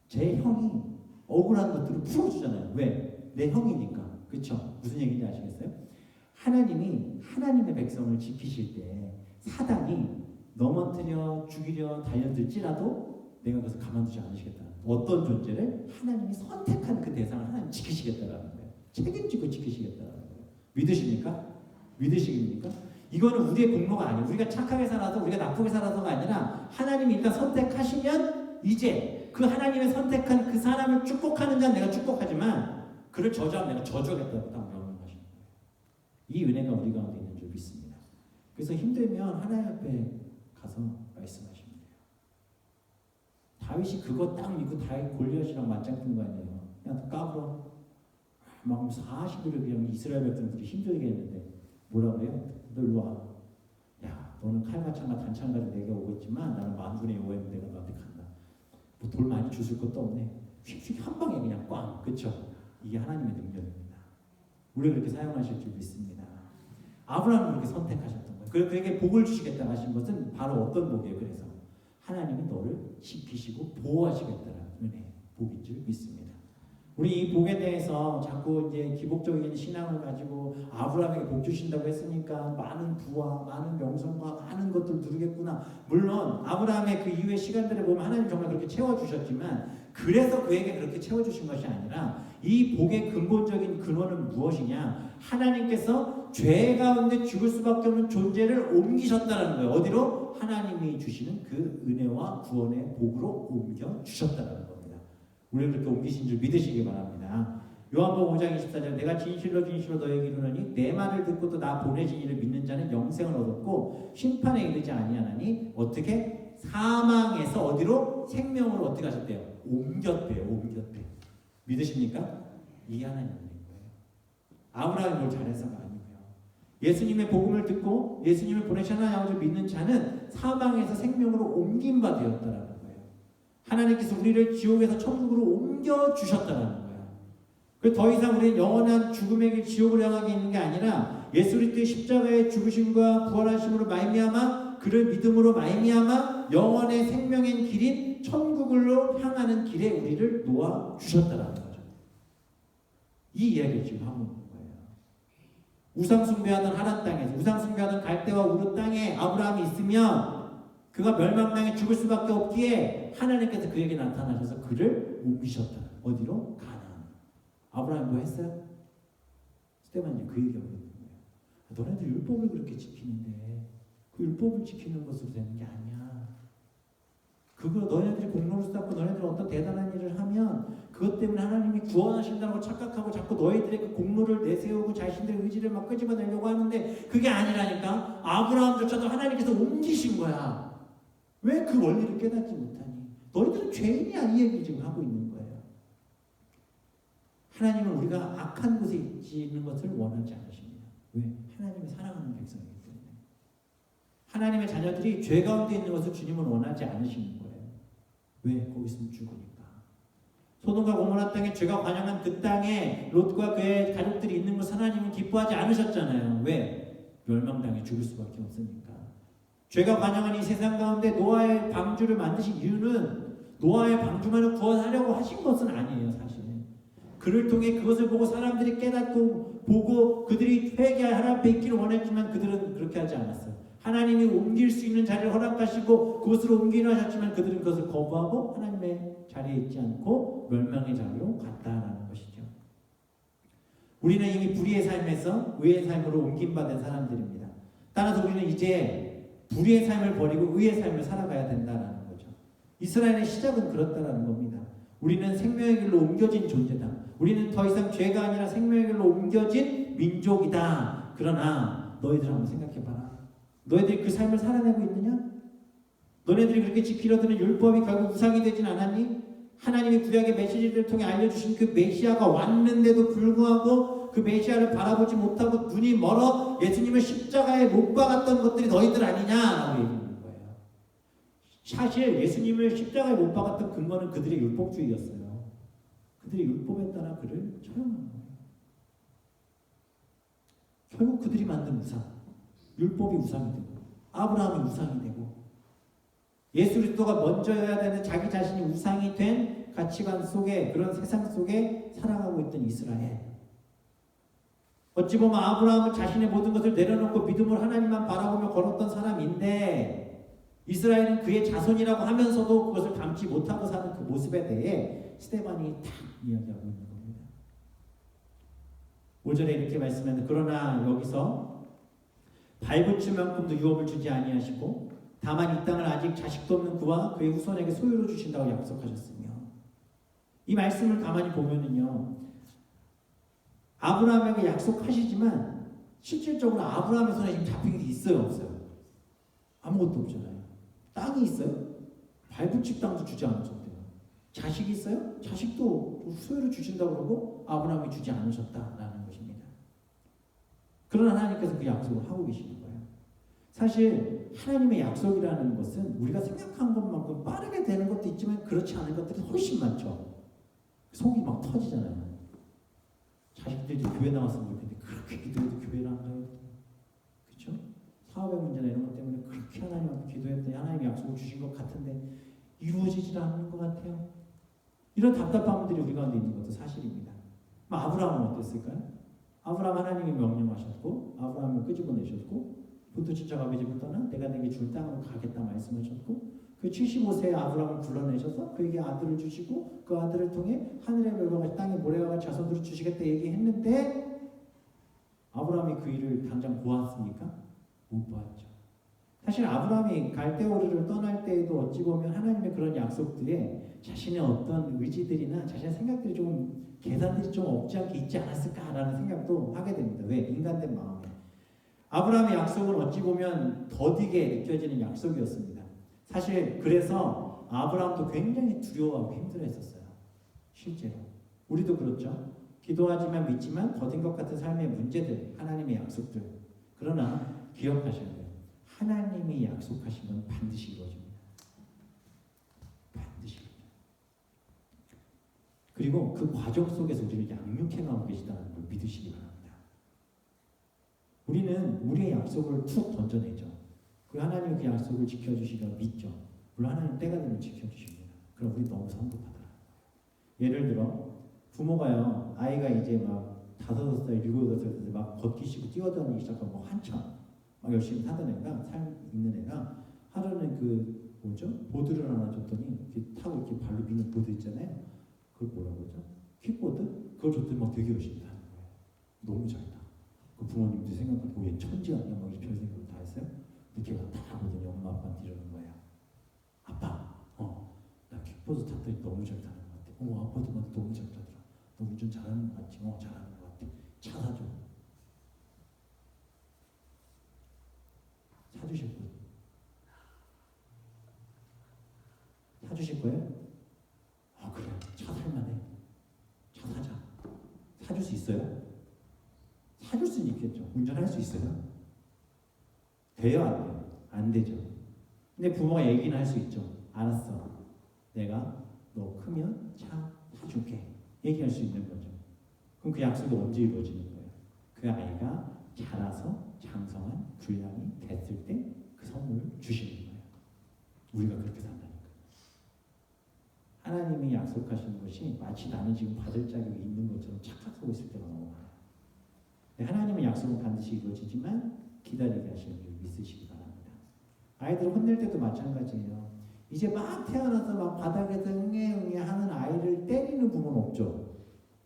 제 형이 억울한 것들을 풀어주잖아요. 왜? 내 형이니까. 그렇죠? 무슨 얘기인지 아시겠어요? 하나님이 하나님의 백성을 지키실 때 사단이 넘어뜨려 죽이려 달려들지라도 내가 그것을 가만두지 않으시겠다. 어떤 존재를? 하나님이 선택한 그 대상을 하나님 지키시겠다라는 거예요. 책임지고 지키시겠다라는 거예요. 믿으십니까? 믿으십니까? 이거는 우리의 공로가 아니에요. 우리가 착하게 살아서 우리가 나쁘게 살아서가 아니라 하나님이 일단 선택하시면 이제 그 하나님의 선택한 그 사람을 축복하는 자는 내가 축복하지만 그를 저주하면 내가 저주하겠다고 딱 명령하시는 거예요. 이 은혜가 우리 가운데 있는 줄 믿습니다. 그래서 힘들면 하나님 앞에 가서 말씀하시면 돼요. 다윗이 그거 딱 믿고 다윗 골리앗이랑 맞짱 뜬 거 아니에요. 그냥 까불어. 막 40일을 그냥 이스라엘 백성들이 힘들게 했는데 뭐라 그래요? 너 일로 와. 야, 너는 칼마창과 단창까지 내게 오겠지만 나는 만군의 여호와의 내가 너한테 간다. 뭐 돌 많이 주실 것도 없네. 휙휙 한 방에 그냥 꽝. 그렇죠? 이게 하나님의 능력입니다. 우리가 그렇게 사용하실 줄 믿습니다. 아브라함을 그렇게 선택하셨던 거예요. 그래서 그에게 복을 주시겠다 하신 것은 바로 어떤 복이에요? 그래서 하나님이 너를 지키시고 보호하시겠다는 은혜, 복인 줄 믿습니다. 우리 이 복에 대해서 자꾸 이제 기복적인 신앙을 가지고 아브라함에게 복 주신다고 했으니까 많은 부와 많은 명성과 많은 것들을 누리겠구나. 물론 아브라함의 그 이후의 시간들을 보면 하나님 정말 그렇게 채워주셨지만 그래서 그에게 그렇게 채워주신 것이 아니라 이 복의 근본적인 근원은 무엇이냐? 하나님께서 죄 가운데 죽을 수밖에 없는 존재를 옮기셨다는 거예요. 어디로? 하나님이 주시는 그 은혜와 구원의 복으로 옮겨주셨다는 겁니다. 우리를 그렇게 옮기신 줄 믿으시기 바랍니다. 요한복음 5장 24절 내가 진실로 너에게 이르노니 내 말을 듣고 또 나 보내신 이를 믿는 자는 영생을 얻었고 심판에 이르지 아니하나니 어떻게? 사망에서 어디로? 생명으로 어떻게 하셨대요? 옮겼대요. 믿으십니까? 이게 하나님의 은혜인 거예요. 아브라함이 뭘 잘해서가 아니고요. 예수님의 복음을 듣고 예수님을 보내신 하나님 아버지를 믿는 자는 사망에서 생명으로 옮긴 바 되었다라는 거예요. 하나님께서 우리를 지옥에서 천국으로 옮겨주셨다는 거예요. 그래서 더 이상 우리는 영원한 죽음의 길 지옥을 향하게 있는 게 아니라 예수 그리스도의 십자가의 죽으심과 부활하심으로 말미암아 그를 믿음으로 말미암아 영원의 생명의 길인 천국으로 향하는 길에 우리를 놓아주셨다는 거죠. 이 이야기를 지금 하고 있는 거예요. 우상 숭배하던 하란 땅에서 우상 숭배하던 갈대와 우르 땅에 아브라함이 있으면 그가 멸망당해 죽을 수밖에 없기에 하나님께서 그에게 나타나셔서 그를 옮기셨다. 어디로? 가나안. 아브라함이 뭐 했어요? 스테반이 그 얘기하고 있는 거예요. 너네들 율법을 그렇게 지키는데 그 율법을 지키는 것으로 되는 게 아니야. 그거 너네들이 공로를 쌓고 너네들 어떤 대단한 일을 하면 그것 때문에 하나님이 구원하신다고 착각하고 자꾸 너희들의 그 공로를 내세우고 자신들의 의지를 막 끄집어내려고 하는데 그게 아니라니까. 아브라함조차도 하나님께서 옮기신 거야. 왜 그 원리를 깨닫지 못하니? 너희들은 죄인이야 이 얘기 지금 하고 있는 거예요. 하나님은 우리가 악한 곳에 있는 것을 원하지 않으십니다. 왜? 하나님이 사랑하는 백성이기 때문에. 하나님의 자녀들이 죄 가운데 있는 것을 주님은 원하지 않으시는 거예요. 왜? 거기 있으면 죽으니까. 소돔과 고모라 땅에 죄가 관영한 그 땅에 롯과 그의 가족들이 있는 것을 하나님은 기뻐하지 않으셨잖아요. 왜? 멸망당해 죽을 수밖에 없으니까. 죄가 관영한 이 세상 가운데 노아의 방주를 만드신 이유는 노아의 방주만을 구원하려고 하신 것은 아니에요. 사실은 그를 통해 그것을 보고 사람들이 깨닫고 보고 그들이 회개할 하나님 앞에 있기를 원했지만 그들은 그렇게 하지 않았어요. 하나님이 옮길 수 있는 자리를 허락하시고 그것으로 옮기려 하셨지만 그들은 그것을 거부하고 하나님의 자리에 있지 않고 멸망의 자리로 갔다라는 것이죠. 우리는 이미 불의의 삶에서 의의 삶으로 옮김받은 사람들입니다. 따라서 우리는 이제 불의의 삶을 버리고 의의 삶을 살아가야 된다는 거죠. 이스라엘의 시작은 그렇다는 겁니다. 우리는 생명의 길로 옮겨진 존재다. 우리는 더 이상 죄가 아니라 생명의 길로 옮겨진 민족이다. 그러나 너희들 한번 생각해봐라. 너희들이 그 삶을 살아내고 있느냐? 너네들이 그렇게 지키려 드는 율법이 결국 우상이 되진 않았니? 하나님이 구약의 메시지를 통해 알려주신 그 메시아가 왔는데도 불구하고 그 메시아를 바라보지 못하고 눈이 멀어 예수님을 십자가에 못 박았던 것들이 너희들 아니냐라고 얘기하는 거예요. 사실 예수님을 십자가에 못 박았던 근거는 그들의 율법주의였어요. 그들이 율법에 따라 그를 처형한 거예요. 결국 그들이 만든 우상, 율법이 우상이 되고 아브라함이 우상이 되고 예수 그리스도가 먼저여야 되는 자기 자신이 우상이 된 가치관 속에, 그런 세상 속에 살아가고 있던 이스라엘. 어찌 보면 아브라함은 자신의 모든 것을 내려놓고 믿음으로 하나님만 바라보며 걸었던 사람인데 이스라엘은 그의 자손이라고 하면서도 그것을 담지 못하고 사는 그 모습에 대해 스데반이 딱 이야기하고 있는 겁니다. 5절에 이렇게 말씀하는데 그러나 여기서 발붙임만큼도 유업을 주지 아니하시고 다만 이 땅을 아직 자식도 없는 그와 그의 후손에게 소유로 주신다고 약속하셨으며, 이 말씀을 가만히 보면은요, 아브라함에게 약속하시지만 실질적으로 아브라함의 손에 지금 잡힌 게 있어요, 없어요? 아무것도 없잖아요. 땅이 있어요? 발붙임 땅도 주지 않으셨대요. 자식이 있어요? 자식도 소유로 주신다고 그러고 아브라함이 주지 않으셨다라는 것입니다. 그러나 하나님께서 그 약속을 하고 계시는 거예요. 사실 하나님의 약속이라는 것은 우리가 생각한 것만큼 빠르게 되는 것도 있지만 그렇지 않은 것들이 훨씬 많죠. 속이 막 터지잖아요. 자식들이 교회 나왔으면 좋겠는데 그렇게 기도해도 교회를 안 가요. 그렇죠? 사업의 문제나 이런 것 때문에 그렇게 하나님 앞에 기도했더니 하나님이 약속을 주신 것 같은데 이루어지질 않는 것 같아요. 이런 답답함들이 우리 가운데 있는 것도 사실입니다. 아브라함은 어땠을까요? 아브라함 하나님이 명령하셨고 아브라함을 끄집어내셨고 부도 친척 아버지 집을 떠나 내가 내게 줄 땅으로 가겠다 말씀하셨고 그 75세의 아브라함을 불러내셔서 그에게 아들을 주시고 그 아들을 통해 하늘의 별과 같이 땅의 모래와 같이 자손들을 주시겠다 얘기했는데 아브라함이 그 일을 당장 보았습니까? 못 보았죠. 사실 아브라함이 갈대우르를 떠날 때에도 어찌 보면 하나님의 그런 약속들에 자신의 어떤 의지들이나 자신의 생각들이 좀 계산들이 좀 없지 않게 있지 않았을까라는 생각도 하게 됩니다. 왜? 인간된 마음에. 아브라함의 약속은 어찌 보면 더디게 느껴지는 약속이었습니다. 사실 그래서 아브라함도 굉장히 두려워하고 힘들어했었어요. 실제로. 우리도 그렇죠. 기도하지만 믿지만 더딘 것 같은 삶의 문제들, 하나님의 약속들. 그러나 기억하셔야 돼요. 하나님이 약속하신 건 반드시 이루어집니다. 반드시. 그리고 그 과정 속에서 우리를 양육해가고 계시다는 걸 믿으시기 바랍니다. 우리는 우리의 약속을 툭 던져내죠. 그 하나님이 그 약속을 지켜주시리라 믿죠. 물론 하나님 때가 되면 지켜주십니다. 그럼 우리 너무 성급하더라. 예를 들어 부모가요, 아이가 이제 막 5살, 7살 막 걷기 쉬고 뛰어다니기 시작하고 한참 막 열심히 타던 애가, 삶 있는 애가 하루는 그 뭐죠? 보드를 하나 줬더니 이렇게 타고 이렇게 발로 미는 보드 있잖아요. 그걸 뭐라고 하죠? 킥보드? 그걸 줬더니 막 되게 열심히 타는 거예요. 너무 잘 타. 그 부모님도 생각하고 얘 천지 아니야? 막 이렇게 별 생각을 다 했어요. 늦게 다 하거든요. 엄마 아빠한테 이러는 거예요. 아빠, 나 킥보드 탔더니 너무 잘 타는 것 같아. 아빠도 나한테 너무 잘 타더라. 너 운전 잘하는 것 같지? 잘하는 것 같아. 차 사줘. 사주실 거예요? 사주실 거예요? 그래. 차 살만해. 차 사자. 사줄 수 있어요? 사줄 수는 있겠죠. 운전할 수 있어요? 돼요? 안 돼요? 안 되죠. 근데 부모가 얘기는 할 수 있죠. 알았어. 내가 너 크면 차 사줄게. 얘기할 수 있는 거죠. 그럼 그 약속이 언제 이루어지는 거예요? 그 아이가 자라서 장성한 분량이 됐을 때 그 선물을 주시는 거예요. 우리가 그렇게 산다니까. 하나님이 약속하신 것이 마치 나는 지금 받을 자격이 있는 것처럼 착각하고 있을 때가 너무 많아요. 하나님의 약속은 반드시 이루어지지만 기다리게 하시는 줄 믿으시기 바랍니다. 아이들을 혼낼 때도 마찬가지예요. 이제 막 태어나서 막 바닥에서 응애 하는 아이를 때리는 부모는 없죠.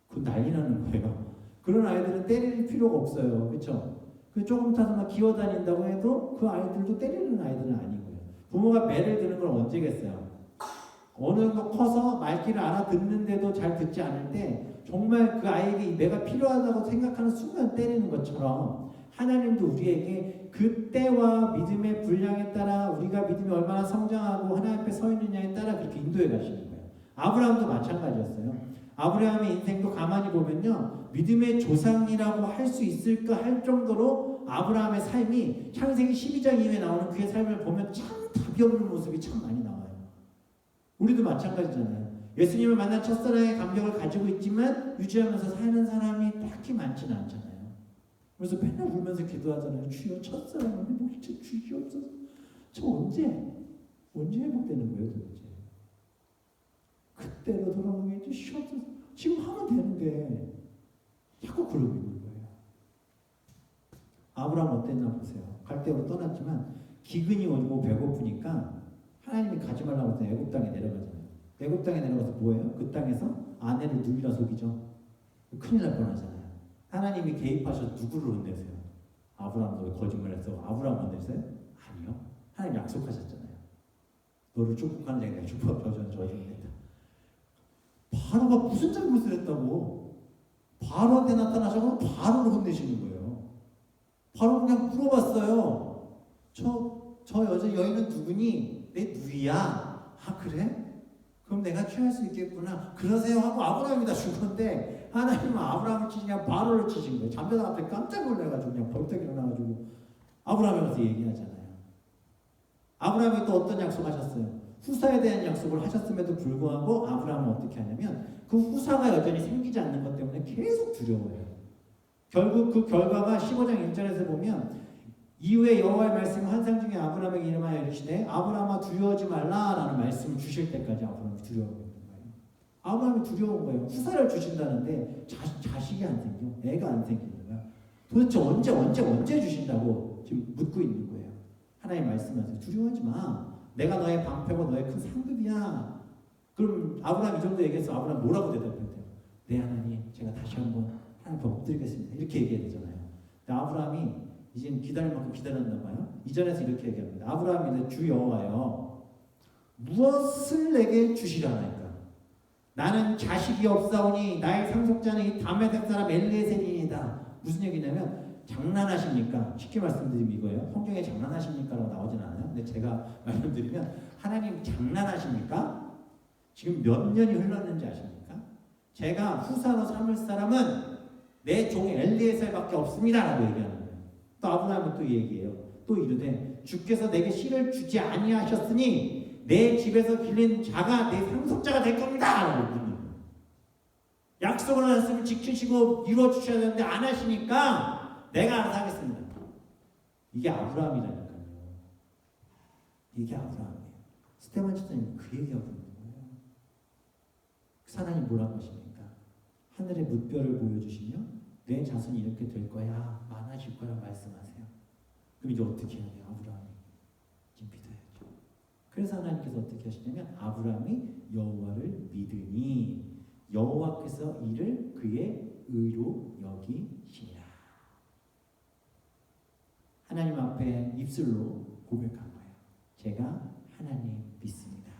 그건 난리 나는 거예요. 그런 아이들은 때릴 필요가 없어요. 그렇죠? 그 조금 타서 막 기어다닌다고 해도 그 아이들도 때리는 아이들은 아니고요. 부모가 배를 드는 건 언제겠어요? 어느 정도 커서 말귀를 알아듣는데도 잘 듣지 않을 때 정말 그 아이에게 내가 필요하다고 생각하는 순간 때리는 것처럼 하나님도 우리에게 그 때와 믿음의 분량에 따라 우리가 믿음이 얼마나 성장하고 하나님 앞에 서 있느냐에 따라 그렇게 인도해 가시는 거예요. 아브라함도 마찬가지였어요. 아브라함의 인생도 가만히 보면요, 믿음의 조상이라고 할 수 있을까 할 정도로 아브라함의 삶이 창세기 12장 이후에 나오는 그의 삶을 보면 참 답이 없는 모습이 참 많이 나와요. 우리도 마찬가지잖아요. 예수님을 만난 첫사랑의 감격을 가지고 있지만 유지하면서 사는 사람이 딱히 많지는 않잖아요. 그래서 맨날 울면서 기도하잖아요. 주여 첫사랑을 회복시켜 주시옵소서. 저 언제 회복되는 거예요 도대체? 그때로 돌아오게 해주시옵소서. 지금 하면 되는데 자꾸 그러고 있는 거예요. 아브라함 어땠나 보세요. 갈대로 떠났지만 기근이 오고 배고프니까 하나님이 가지 말라고 해서 애굽 땅에 내려가잖아요. 애굽 땅에 내려가서 뭐예요? 그 땅에서 아내를 누이라 속이죠. 큰일 날 뻔하잖아요. 하나님이 개입하셔서 누구를 혼내세요? 아브라함 너 거짓말했어. 아브라함 혼내세요? 아니요. 하나님 약속하셨잖아요. 너를 축복하는 자가 내가 축복하고 저주하겠다. 바로가 무슨 잘못을 했다고? 바로한테 나타나셔서 바로를 혼내시는 거예요. 바로 그냥 물어봤어요. 저 여인은 누구니? 내 누이야. 아 그래? 그럼 내가 취할 수 있겠구나. 그러세요 하고 아브라함이 다 준 건데 하나님은 아브라함을 치시냐 바로를 치신 거예요. 잠자다 갑자기 깜짝 놀라가지고 그냥 벌떡 일어나가지고 아브라함에 가서 얘기하잖아요. 아브라함이 또 어떤 약속하셨어요? 후사에 대한 약속을 하셨음에도 불구하고 아브라함은 어떻게 하냐면 그 후사가 여전히 생기지 않는 것 때문에 계속 두려워해요. 결국 그 결과가 15장 1절에서 보면 이후에 여호와의 말씀이 환상 중에 아브라함에게 이름하여 이르시되 아브라함아 두려워하지 말라라는 말씀을 주실 때까지 아브라함이 두려워하고 있는 거예요. 아브라함이 두려운 거예요. 후사를 주신다는데 자식이 안 생겨. 애가 안 생기는 거야. 도대체 언제 주신다고 지금 묻고 있는 거예요. 하나님 말씀하세요. 두려워하지 마. 내가 너의 방패고 너의 큰 상급이야. 그럼 아브라함 이 정도 얘기해서 아브라함 뭐라고 대답했대요? 네 하나님 제가 다시 한번 하나님 앞에 엎드리겠습니다. 이렇게 얘기해야 되잖아요. 근데 아브라함이 이제 기다릴 만큼 기다렸나 봐요. 이전에서 이렇게 얘기합니다. 아브라함이 주 여호와여 무엇을 내게 주시려나이까? 나는 자식이 없사오니 나의 상속자는 이 다메섹 사람 엘리에셀이니이다. 무슨 얘기냐면 장난하십니까? 쉽게 말씀드리면 이거예요. 성경에 장난하십니까? 라고 나오진 않아요. 근데 제가 말씀드리면 하나님 장난하십니까? 지금 몇 년이 흘렀는지 아십니까? 제가 후사로 삼을 사람은 내 종 엘리에셀밖에 없습니다. 라고 얘기하는 거예요. 또 아브라함은 또 얘기해요. 또 이르되 주께서 내게 씨를 주지 아니하셨으니 내 집에서 길린 자가 내 상속자가 될 겁니다. 라고 묻는 거예요. 약속을 하셨으면 지키시고 이루어주셔야 되는데 안 하시니까 내가 알아서 하겠습니다. 이게 아브라함이라니까요. 이게 아브라함이에요. 스테반 집사님 그 얘기하고 있는 거예요. 그 하나님 뭐라고 하십니까? 하늘의 뭇별을 보여주시며 내 자손이 이렇게 될 거야, 많아질 거야 말씀하세요. 그럼 이제 어떻게 해야 돼요? 아브라함이 지금 믿어야죠. 그래서 하나님께서 어떻게 하시냐면 아브라함이 여호와를 믿으니 여호와께서 이를 그의 의로 여기시니라. 하나님 앞에 입술로 고백한 거예요. 제가 하나님 믿습니다.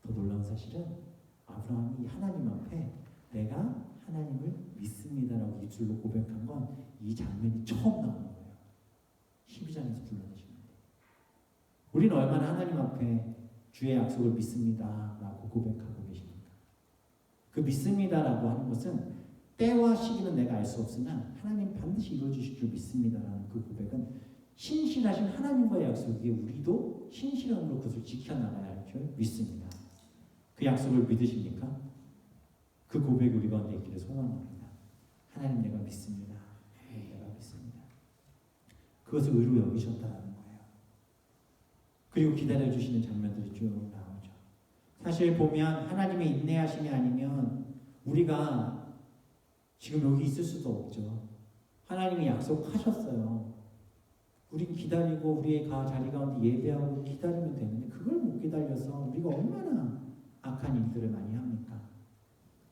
더 놀라운 사실은 아브라함이 하나님 앞에 내가 하나님을 믿습니다라고 입술로 고백한 건 이 장면이 처음 나오는 거예요. 12장에서 불러내시는데 우리는 얼마나 하나님 앞에 주의 약속을 믿습니다라고 고백하고 계십니까? 그 믿습니다라고 하는 것은 때와 시기는 내가 알 수 없으나 하나님 반드시 이루어주실 줄 믿습니다라는 그 고백은 신실하신 하나님과의 약속이기에 우리도 신실함으로 그것을 지켜나가야 할 줄 믿습니다. 그 약속을 믿으십니까? 그 고백이 우리 가운데 있기를 소망합니다. 하나님 내가 믿습니다. 내가 믿습니다. 그것을 의로 여기셨다는 거예요. 그리고 기다려주시는 장면들이 쭉 나오죠. 사실 보면 하나님의 인내하심이 아니면 우리가 지금 여기 있을 수도 없죠. 하나님이 약속하셨어요. 우린 기다리고 우리의 자리 가운데 예배하고 기다리면 되는데 그걸 못 기다려서 우리가 얼마나 악한 일들을 많이 합니까?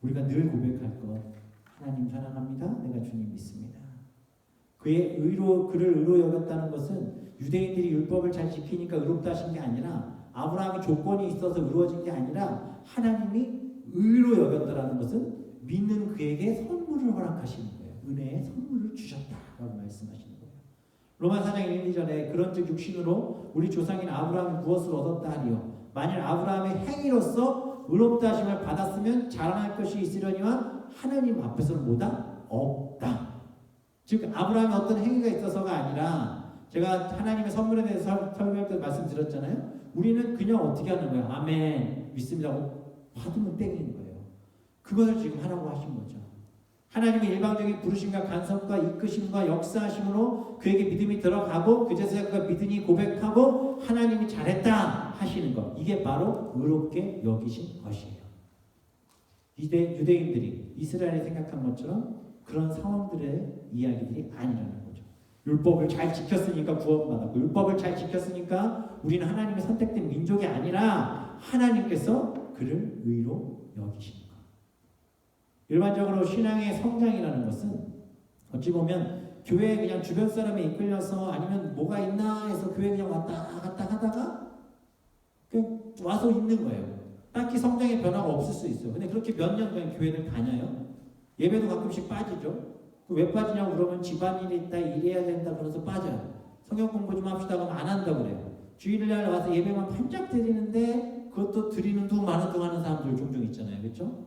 우리가 늘 고백할 것 하나님 사랑합니다. 내가 주님 믿습니다. 그의 그를 의로 여겼다는 것은 유대인들이 율법을 잘 지키니까 의롭다 하신 게 아니라 아브라함이 조건이 있어서 이루어진 게 아니라 하나님이 의로 여겼다라는 것은 믿는 그에게 선물을 허락하시는 거예요. 은혜의 선물을 주셨다라고 말씀하시는 거예요. 로마 4장 1, 2절에 그런즉 육신으로 우리 조상인 아브라함이 무엇을 얻었다 하리요. 만일 아브라함의 행위로서 의롭다 하심을 받았으면 자랑할 것이 있으려니와 하나님 앞에서는 뭐다? 없다. 즉 아브라함의 어떤 행위가 있어서가 아니라 제가 하나님의 선물에 대해서 설명할 때 말씀드렸잖아요. 우리는 그냥 어떻게 하는 거예요? 아멘 믿습니다. 받으면 땡인 거예요. 그것을 지금 하라고 하신 거죠. 하나님의 일방적인 부르심과 간섭과 이끄심과 역사하심으로 그에게 믿음이 들어가고 그제서야 그가 믿으니 고백하고 하나님이 잘했다 하시는 것. 이게 바로 의롭게 여기신 것이에요. 유대인들이 이스라엘이 생각한 것처럼 그런 상황들의 이야기들이 아니라는 거죠. 율법을 잘 지켰으니까 구원받았고 율법을 잘 지켰으니까 우리는 하나님의 선택된 민족이 아니라 하나님께서 그를 의로 여기시는 것. 일반적으로 신앙의 성장이라는 것은 어찌 보면 교회에 그냥 주변 사람에 이끌려서 아니면 뭐가 있나 해서 교회 그냥 왔다 갔다 하다가 그냥 와서 있는 거예요. 딱히 성장의 변화가 없을 수 있어요. 근데 그렇게 몇 년간 교회를 다녀요. 예배도 가끔씩 빠지죠. 왜 빠지냐고 그러면 집안일이 있다, 일해야 된다 그래서 빠져요. 성경 공부 좀 합시다 그러면 안 한다고 그래요. 주일날 와서 예배만 반짝 드리는데 그것도 드리는 둥 마는 둥 하는 사람들 종종 있잖아요. 그렇죠?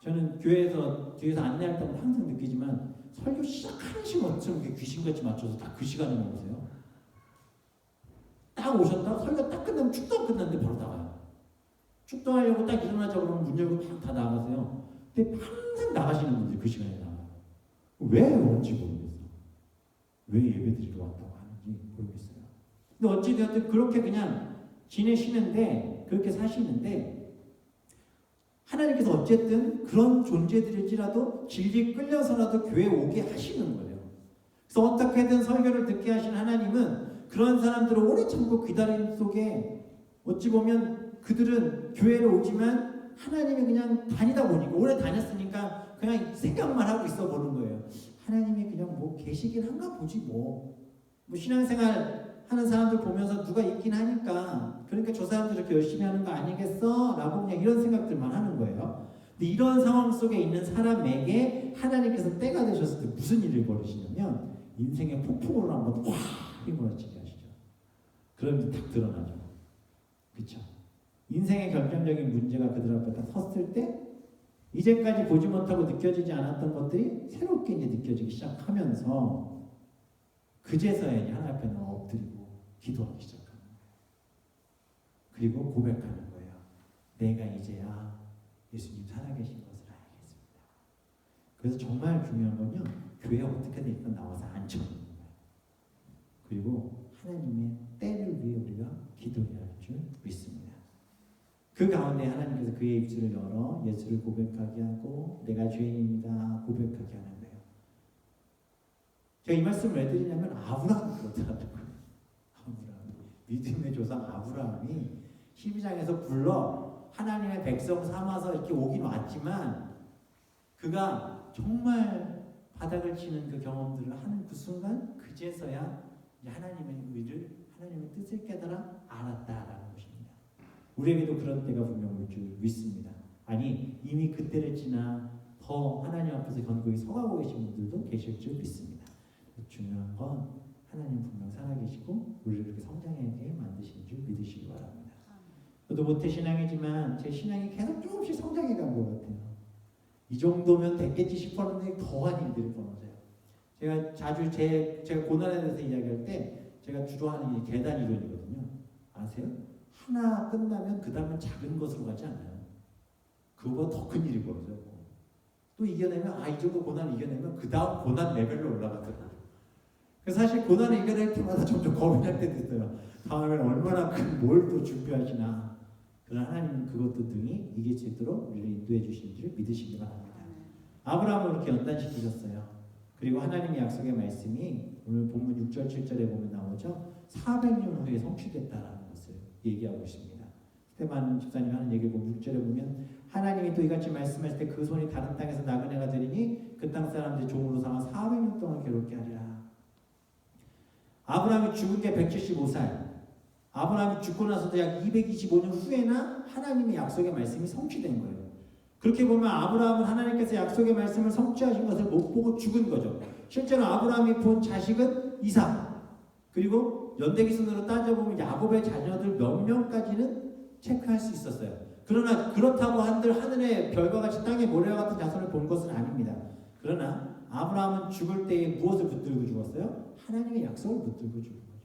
저는 교회에서 뒤에서 안내할 때마다 항상 느끼지만 설교 시작하는 시간처럼 귀신같이 맞춰서 딱 그 시간에 오세요. 딱 오셨다가 설교 딱 끝나면 축도 끝났는데 바로 나가요. 축도하려고 딱 일어나자고 그러면 문 열고 막 다 나가세요. 근데 항상 나가시는 분들이 그 시간에 나와요. 왜 온지 모르겠어. 왜 예배 드리러 왔다고 하는지 모르겠어요. 근데 어찌되었든 그렇게 그냥 지내시는데 그렇게 사시는데 하나님께서 어쨌든 그런 존재들일지라도 질질 끌려서라도 교회에 오게 하시는 거예요. 그래서 어떻게든 설교를 듣게 하신 하나님은 그런 사람들을 오래 참고 기다림 속에 어찌 보면 그들은 교회를 오지만 하나님이 그냥 다니다 보니까 오래 다녔으니까 그냥 생각만 하고 있어 보는 거예요. 하나님이 그냥 뭐 계시긴 한가 보지 뭐 신앙생활 하는 사람들 보면서 누가 있긴 하니까 그러니까 저 사람들 이렇게 열심히 하는 거 아니겠어? 라고 그냥 이런 생각들만 하는 거예요. 근데 이런 상황 속에 있는 사람에게 하나님께서 때가 되셨을 때 무슨 일을 벌이시냐면 인생의 폭풍으로 한번 확 휘몰아치게 하시죠. 그러면 딱 드러나죠. 그렇죠? 인생의 결정적인 문제가 그들 앞에 딱 섰을 때 이제까지 보지 못하고 느껴지지 않았던 것들이 새롭게 이제 느껴지기 시작하면서 그제서야 이제 하나님 앞에 엎드리고 기도하기 시작하는 거예요. 그리고 고백하는 거예요. 내가 이제야 예수님 살아계신 것을 알겠습니다. 그래서 정말 중요한 건요. 교회에 어떻게든 일단 나와서 앉혀놓는 거예요. 그리고 하나님의 때를 위해 우리가 기도해야 할 줄 믿습니다. 그 가운데 하나님께서 그의 입술을 열어 예수를 고백하게 하고 내가 죄인입니다 고백하게 하는 거예요. 제가 이 말씀을 왜 드리냐면 아브라함이 그렇더라고요. 믿음의 조상 아브라함이 12장에서 불러 하나님의 백성 삼아서 이렇게 오긴 왔지만 그가 정말 바닥을 치는 그 경험들을 하는 그 순간 그제서야 하나님의 의를 하나님의 뜻을 깨달아 알았다라는 것입니다. 우리에게도 그런 때가 분명 올 줄 믿습니다. 아니 이미 그때를 지나 더 하나님 앞에서 견고히 서가고 계신 분들도 계실 줄 믿습니다. 중요한 건 하나님 분명 살아계시고 우리를 그렇게 성장하게 만드신 줄 믿으시기 바랍니다. 저도 모태신앙이지만 제 신앙이 계속 조금씩 성장해 간 것 같아요. 이 정도면 됐겠지 싶었는데 더한 일들이 벌어져요. 제가 자주 제가 고난에 대해서 이야기할 때 제가 주로 하는 게 계단 이론이거든요. 아세요? 하나 끝나면 그 다음은 작은 것으로 가지 않아요. 그거보다 더 큰 일이 벌어져요. 또 이겨내면 이 정도 고난을 이겨내면 그 다음 고난 레벨로 올라가더라고요. 그래서 사실 고난을 이겨낼 때마다 점점 겁이 날 때도 있어요. 다음에는 얼마나 큰 뭘 또 준비하시나. 그러나 하나님은 그것도 등이 이길 수 있도록 우리를 인도해 주신 줄 믿으시기 바랍니다. 아브라함을 이렇게 연단시키셨어요. 그리고 하나님의 약속의 말씀이 오늘 본문 6절 7절에 보면 나오죠. 400년 후에 성취됐다라는 것을 얘기하고 있습니다. 스테반 집사님 하는 얘기를 보면 6절에 보면 하나님이 또 이같이 말씀하실 때 그 손이 다른 땅에서 나그네가 되리니 그 땅 사람들이 종으로 삼아 400년 동안 괴롭게 하리라. 아브라함이 죽은 게 175살. 아브라함이 죽고 나서도 약 225년 후에나 하나님의 약속의 말씀이 성취된 거예요. 그렇게 보면 아브라함은 하나님께서 약속의 말씀을 성취하신 것을 못 보고 죽은 거죠. 실제로 아브라함이 본 자식은 이삭. 그리고 연대기순으로 따져보면 야곱의 자녀들 몇 명까지는 체크할 수 있었어요. 그러나 그렇다고 한들 하늘의 별과 같이 땅에 모래와 같은 자손을 본 것은 아닙니다. 그러나 아브라함은 죽을 때에 무엇을 붙들고 죽었어요? 하나님의 약속을 붙들고 죽은 거죠.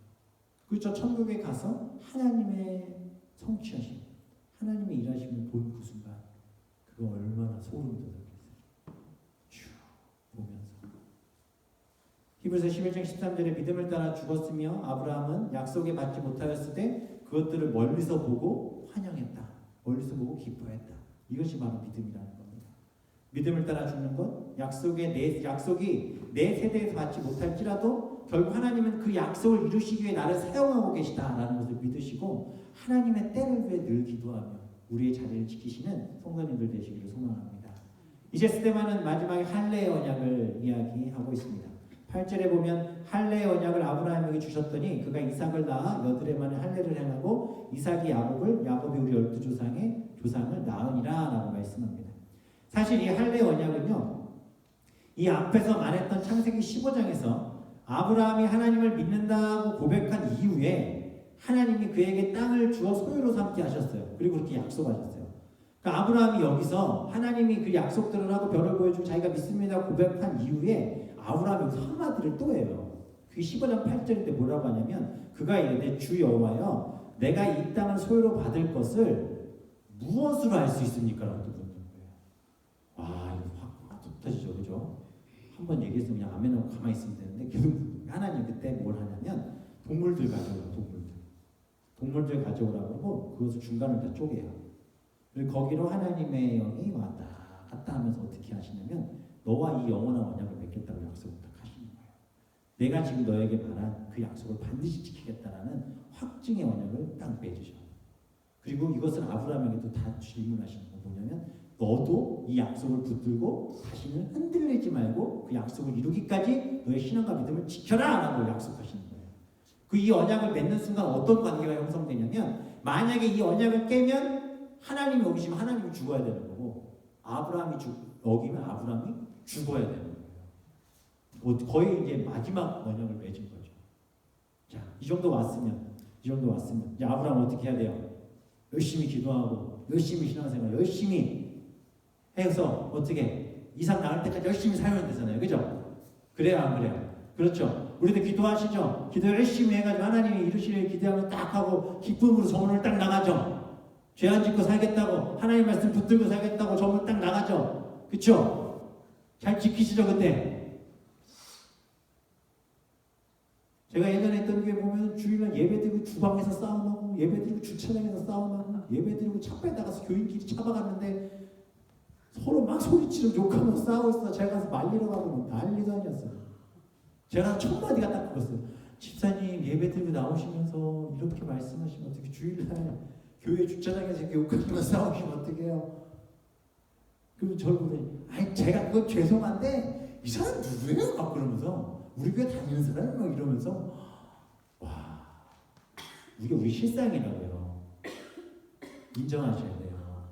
그렇죠. 천국에 가서 하나님의 성취하심, 하나님의 일하심을 본 그 순간 그 얼마나 소름 돋았겠어요. 쭉 보면서 히브리서 11장 13절에 믿음을 따라 죽었으며 아브라함은 약속에 받지 못하였을 때 그것들을 멀리서 보고 환영했다. 멀리서 보고 기뻐했다. 이것이 바로 믿음이라는 겁니다. 믿음을 따라 죽는 것, 약속이 내 세대에서 받지 못할지라도 결국 하나님은 그 약속을 이루시기 위해 나를 사용하고 계시다라는 것을 믿으시고 하나님의 때를 위해 늘 기도하며 우리의 자리를 지키시는 성도님들 되시기를 소망합니다. 이제 스데반은 마지막에 할례의 언약을 이야기하고 있습니다. 8절에 보면 할례의 언약을 아브라함에게 주셨더니 그가 이삭을 낳아 여드레 만에 할례를 행하고 이삭이 야곱이 우리 12조상의 조상을 낳으니라 라고 말씀합니다. 사실 이 할례의 언약은요, 이 앞에서 말했던 창세기 15장에서 아브라함이 하나님을 믿는다고 고백한 이후에 하나님이 그에게 땅을 주어 소유로 삼게 하셨어요. 그리고 그렇게 약속하셨어요. 그러니까 아브라함이 여기서 하나님이 그 약속들을 하고 별을 보여주고 자기가 믿습니다 고백한 이후에 아브라함이 여기서 한마디를 또 해요. 그게 15장 8절인데 뭐라고 하냐면 그가 이르되 주 여호와여 내가 이 땅을 소유로 받을 것을 무엇으로 할 수 있습니까? 라고 묻는 거예요. 와 이거 확 터지죠. 그죠? 한번 얘기했으면 그냥 아멘하고 가만히 있으면 되는데 하나님 그때 뭘 하냐면 동물들 가져오라고 동물들 가져오라고 하고 그것을 중간을 다 쪼개요. 그리고 거기로 하나님의 영이 왔다 갔다 하면서 어떻게 하시냐면 너와 이 영원한 언약을 맺겠다고 약속을 딱 하시는 거예요. 내가 지금 너에게 말한 그 약속을 반드시 지키겠다라는 확증의 언약을 딱 맺으셔. 그리고 이것을 아브라함에게도 다 질문하시는 거 뭐냐면 너도 이 약속을 붙들고 다시는 흔들리지 말고 그 약속을 이루기까지 너의 신앙과 믿음을 지켜라 라고 약속하시는 거예요. 그 이 언약을 맺는 순간 어떤 관계가 형성되냐면 만약에 이 언약을 깨면 하나님이 어기시면 하나님이 죽어야 되는 거고 아브라함이 어기면 아브라함이 죽어야 되는 거예요. 거의 이제 마지막 언약을 맺은 거죠. 자, 이 정도 왔으면 이제 아브라함 어떻게 해야 돼요? 열심히 기도하고 열심히 신앙생활 열심히 해서 어떻게 이삭 낳을 때까지 열심히 살면 되잖아요. 그죠? 그래요 안 그래요? 그렇죠. 우리도 기도하시죠? 기도 열심히 해가지고 하나님이 이루시길 기대하면 딱 하고 기쁨으로 저문을 딱 나가죠. 죄 안 짓고 살겠다고 하나님 말씀 붙들고 살겠다고 저문 딱 나가죠. 그쵸? 잘 지키시죠 그때? 제가 예전에 했던 게 보면 주일날 예배드리고 주방에서 싸움하고 예배드리고 주차장에서 싸움하고 예배드리고 차 빼다가서 교인끼리 잡아갔는데 서로 막 소리치고 욕하면서 싸우고 있어. 제가 가서 말리러 가고 난리도 아니었어요. 제가 1000마디가 딱 그랬어요. 집사님 예배드리고 나오시면서 이렇게 말씀하시면 어떻게 주일날 교회 주차장에서 이렇게 욕하면서 싸우시면 어떡해요? 그리고 저를 보더니 아니 제가 그건 죄송한데 이 사람 누구예요? 막 그러면서 우리 교회 다니는 사람이 막 이러면서 와 이게 우리 실상이라고요. 인정하셔야 돼요.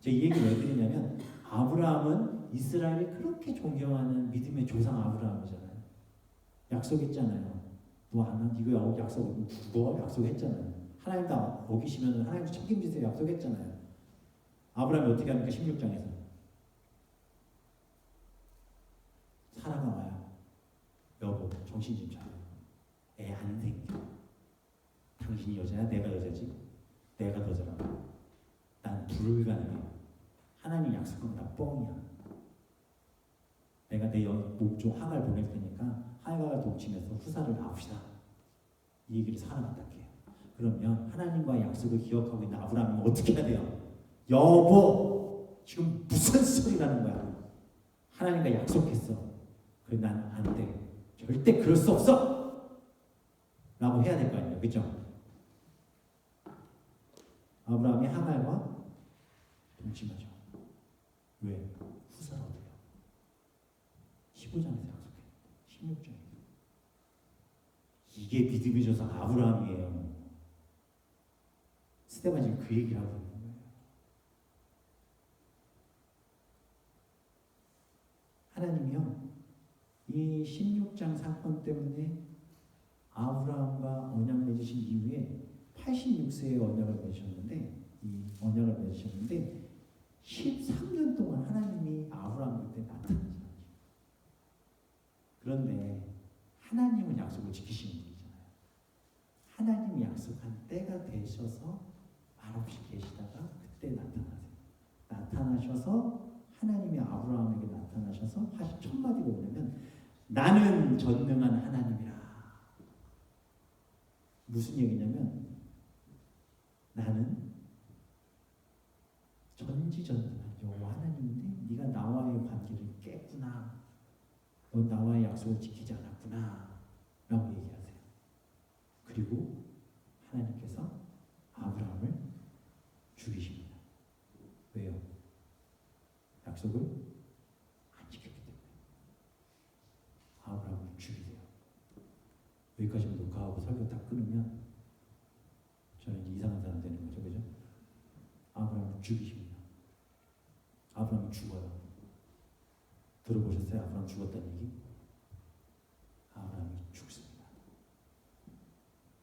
제가 이 얘기 왜 드리냐면 아브라함은 이스라엘이 그렇게 존경하는 믿음의 조상 아브라함이잖아요. 약속했잖아요. 너 안 한 이거 약속 죽어 약속했잖아요. 하나님 다 어기시면 하나님 책임지세요 약속했잖아요. 아브라함이 어떻게 합니까? 16장에서 사라가 와요. 여보 정신 좀 차려. 애 안 생겨. 당신이 여자야? 내가 여자지? 내가 더 잘하고 난 불가능해. 하나님 약속한 건 다 뻥이야. 내가 내 몸종 하갈 보낼 테니까 하갈과 동침해서 후사를 낳읍시다. 이 얘기를 사라가 딱 해요. 그러면 하나님과의 약속을 기억하고 있는 아브라함은 어떻게 해야 돼요? 여보 지금 무슨 소리라는 거야. 하나님과 약속했어. 그래 난 안 돼. 절대 그럴 수 없어. 라고 해야 될 거 아니에요. 그렇죠? 아브라함이 하갈과 동침하죠. 왜? 후사를 얻어요. 15장에서 약속해요. 16장에서. 이게 믿음의 조상 아브라함이에요. 스데반이 지금 그 얘기를 하고 있는 거예요. 하나님이요. 이 16장 사건 때문에 아브라함과 언약 맺으신 이후에 86세의 언약을 맺으셨는데 이 언약을 맺으셨는데 13년 동안 하나님이 아브라함 그때 나타나지. 그런데 하나님은 약속을 지키시는 분이잖아요. 하나님이 약속한 때가 되셔서 말없이 계시다가 그때 나타나세요. 나타나셔서 하나님이 아브라함에게 나타나셔서 하신 첫 마디가 뭐냐면 나는 전능한 하나님이라. 무슨 얘기냐면 나는 전지전능한 여호와 하나님인데 네가 나와의 관계를 깼구나. 넌 나와의 약속을 지키지 않았구나 라고 얘기하세요. 그리고 하나님께서 아브라함을 죽이십니다. 왜요? 약속을 안 지켰기 때문에. 아브라함을 죽이세요. 여기까지만 녹화하고 설교 딱 끊으면 저는 이제 이상한 사람 되는 거죠. 그죠? 아브라함을 죽이십니다. 아브라함이 죽어요. 들어보셨어요? 아브라함 죽었다는 얘기? 아브라함이 죽습니다.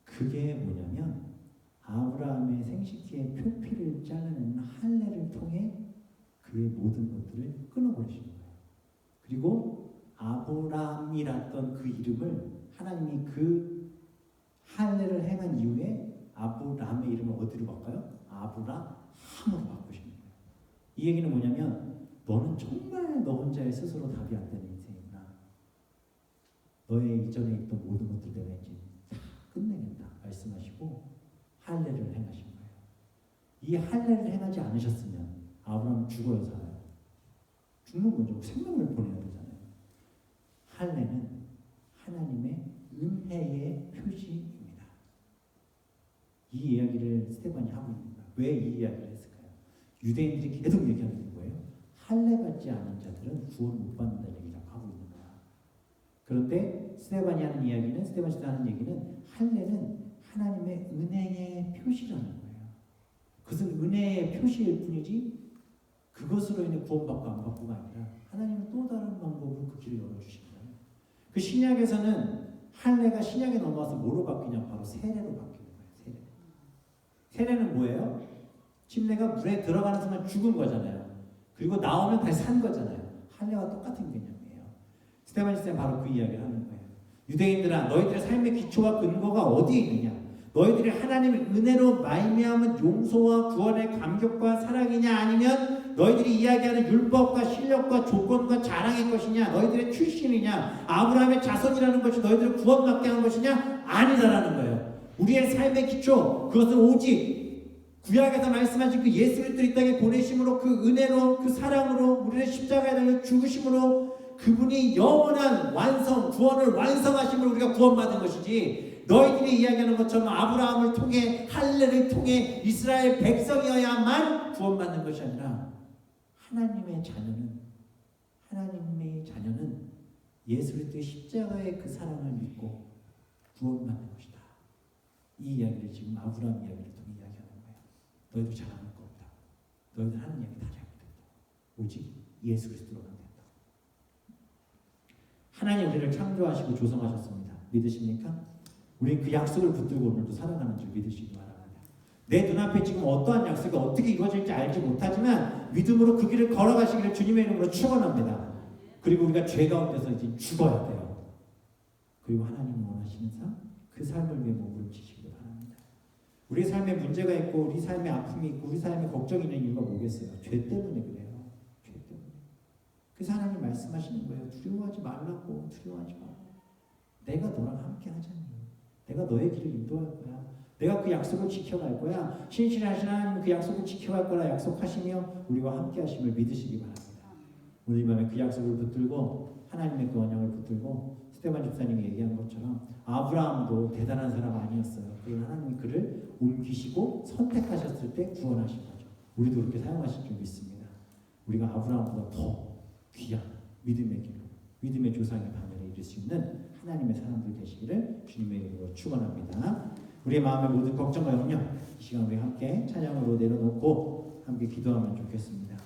그게 뭐냐면 아브라함의 생식기의 표피를 잘라내는 할례를 통해 그의 모든 것들을 끊어버리시는 거예요. 그리고 아브라함이랐던 그 이름을 하나님이 그 할례를 행한 이후에 아브라함의 이름을 어디로 바꿔요? 아브라함으로 바꾸시는 거예요. 이 얘기는 뭐냐면 너는 정말 너 혼자의 스스로 답이 안 되는 인생이구나. 너의 이전에 있던 모든 것들 내가 이제 다 끝내겠다 말씀하시고 할례를 행하신 거예요. 이 할례를 행하지 않으셨으면 아브라함은 죽어요, 살아요? 죽는 거죠. 생명을 보내야 되잖아요. 할례는 하나님의 은혜의 표시입니다. 이 이야기를 스데반이 하고 있는 거예요. 왜 이 이야기를 했을까요? 유대인들이 계속 얘기하는 거예요. 할례 받지 않은 자들은 구원 못 받는다는 얘기를 하고 있는 거야. 그런데 스데반이 하는 이야기는, 스데반이 하는 얘기는 할례는 하나님의 은혜의 표시라는 거예요. 그것은 은혜의 표시일 뿐이지 그것으로 인해 구원받고 안 받고가 아니라 하나님은 또 다른 방법으로 그 길을 열어주십니다. 그 신약에서는 할례가 신약에 넘어와서 뭐로 바뀌냐? 바로 세례로 바뀌는 거예요. 세례는 뭐예요? 침례가 물에 들어가는 순간 죽은 거잖아요. 그리고 나오면 다시 산 거잖아요. 할례와 똑같은 개념이에요. 스데반 집사는 바로 그 이야기를 하는 거예요. 유대인들아, 너희들의 삶의 기초와 근거가 어디에 있느냐? 너희들이 하나님의 은혜로 말미암은 용서와 구원의 감격과 사랑이냐, 아니면 너희들이 이야기하는 율법과 실력과 조건과 자랑의 것이냐, 너희들의 출신이냐, 아브라함의 자손이라는 것이 너희들을 구원받게 하는 것이냐? 아니다라는 거예요. 우리의 삶의 기초, 그것은 오직 구약에서 말씀하신 그 예수 그리스도를 이 땅에 보내심으로, 그 은혜로, 그 사랑으로, 우리를 십자가에 달려 죽으심으로 그분이 영원한 완성, 구원을 완성하심으로 우리가 구원받은 것이지, 너희들이 이야기하는 것처럼 아브라함을 통해, 할례를 통해 이스라엘 백성이어야만 구원받는 것이 아니라 하나님의 자녀는 예수 그리스도의 십자가의 그 사랑을 믿고 구원받는 것이다. 이 이야기를 지금 아브라함 이야기를 통해 이야기하는 거예요. 너희들 잘하는 거 없다. 너희들 하는 이야기 다 잘못했다. 오직 예수 그리스도로만 된다. 하나님 우리를 창조하시고 조성하셨습니다. 믿으십니까? 우리 그 약속을 붙들고 오늘도 살아가는 줄 믿으시기 바랍니다. 내 눈앞에 지금 어떠한 약속이 어떻게 이루어질지 알지 못하지만 믿음으로 그 길을 걸어가시기를 주님의 이름으로 축원합니다. 그리고 우리가 죄 가운데서 이제 죽어야 돼요. 그리고 하나님이 원하시는 삶, 그 삶을 위해 몸부림치시기 바랍니다. 우리 삶에 문제가 있고 우리 삶에 아픔이 있고 우리 삶에 걱정이 있는 이유가 뭐겠어요? 죄 때문에 그래요. 죄 때문에. 그래서 하나님 말씀하시는 거예요. 두려워하지 말라고. 두려워하지 마. 내가 너랑 함께 하잖니. 내가 너의 길을 인도할 거야. 내가 그 약속을 지켜갈 거야. 신실하신 하나님은 그 약속을 지켜갈 거라 약속하시며 우리와 함께 하심을 믿으시기 바랍니다. 오늘 이 밤에 그 약속을 붙들고 하나님의 그 언약을 붙들고 스데반 집사님이 얘기한 것처럼 아브라함도 대단한 사람 아니었어요. 그러나 하나님이 그를 옮기시고 선택하셨을 때 구원하신 거죠. 우리도 그렇게 사용하실 줄 믿습니다. 우리가 아브라함보다 더 귀한 믿음의 길로, 믿음의 조상의 반열에 이를 수 있는 하나님의 사람들 되시기를 주님의 이름으로 축원합니다. 우리의 마음의 모든 걱정과 염려 이 시간 우리 함께 찬양으로 내려놓고 함께 기도하면 좋겠습니다.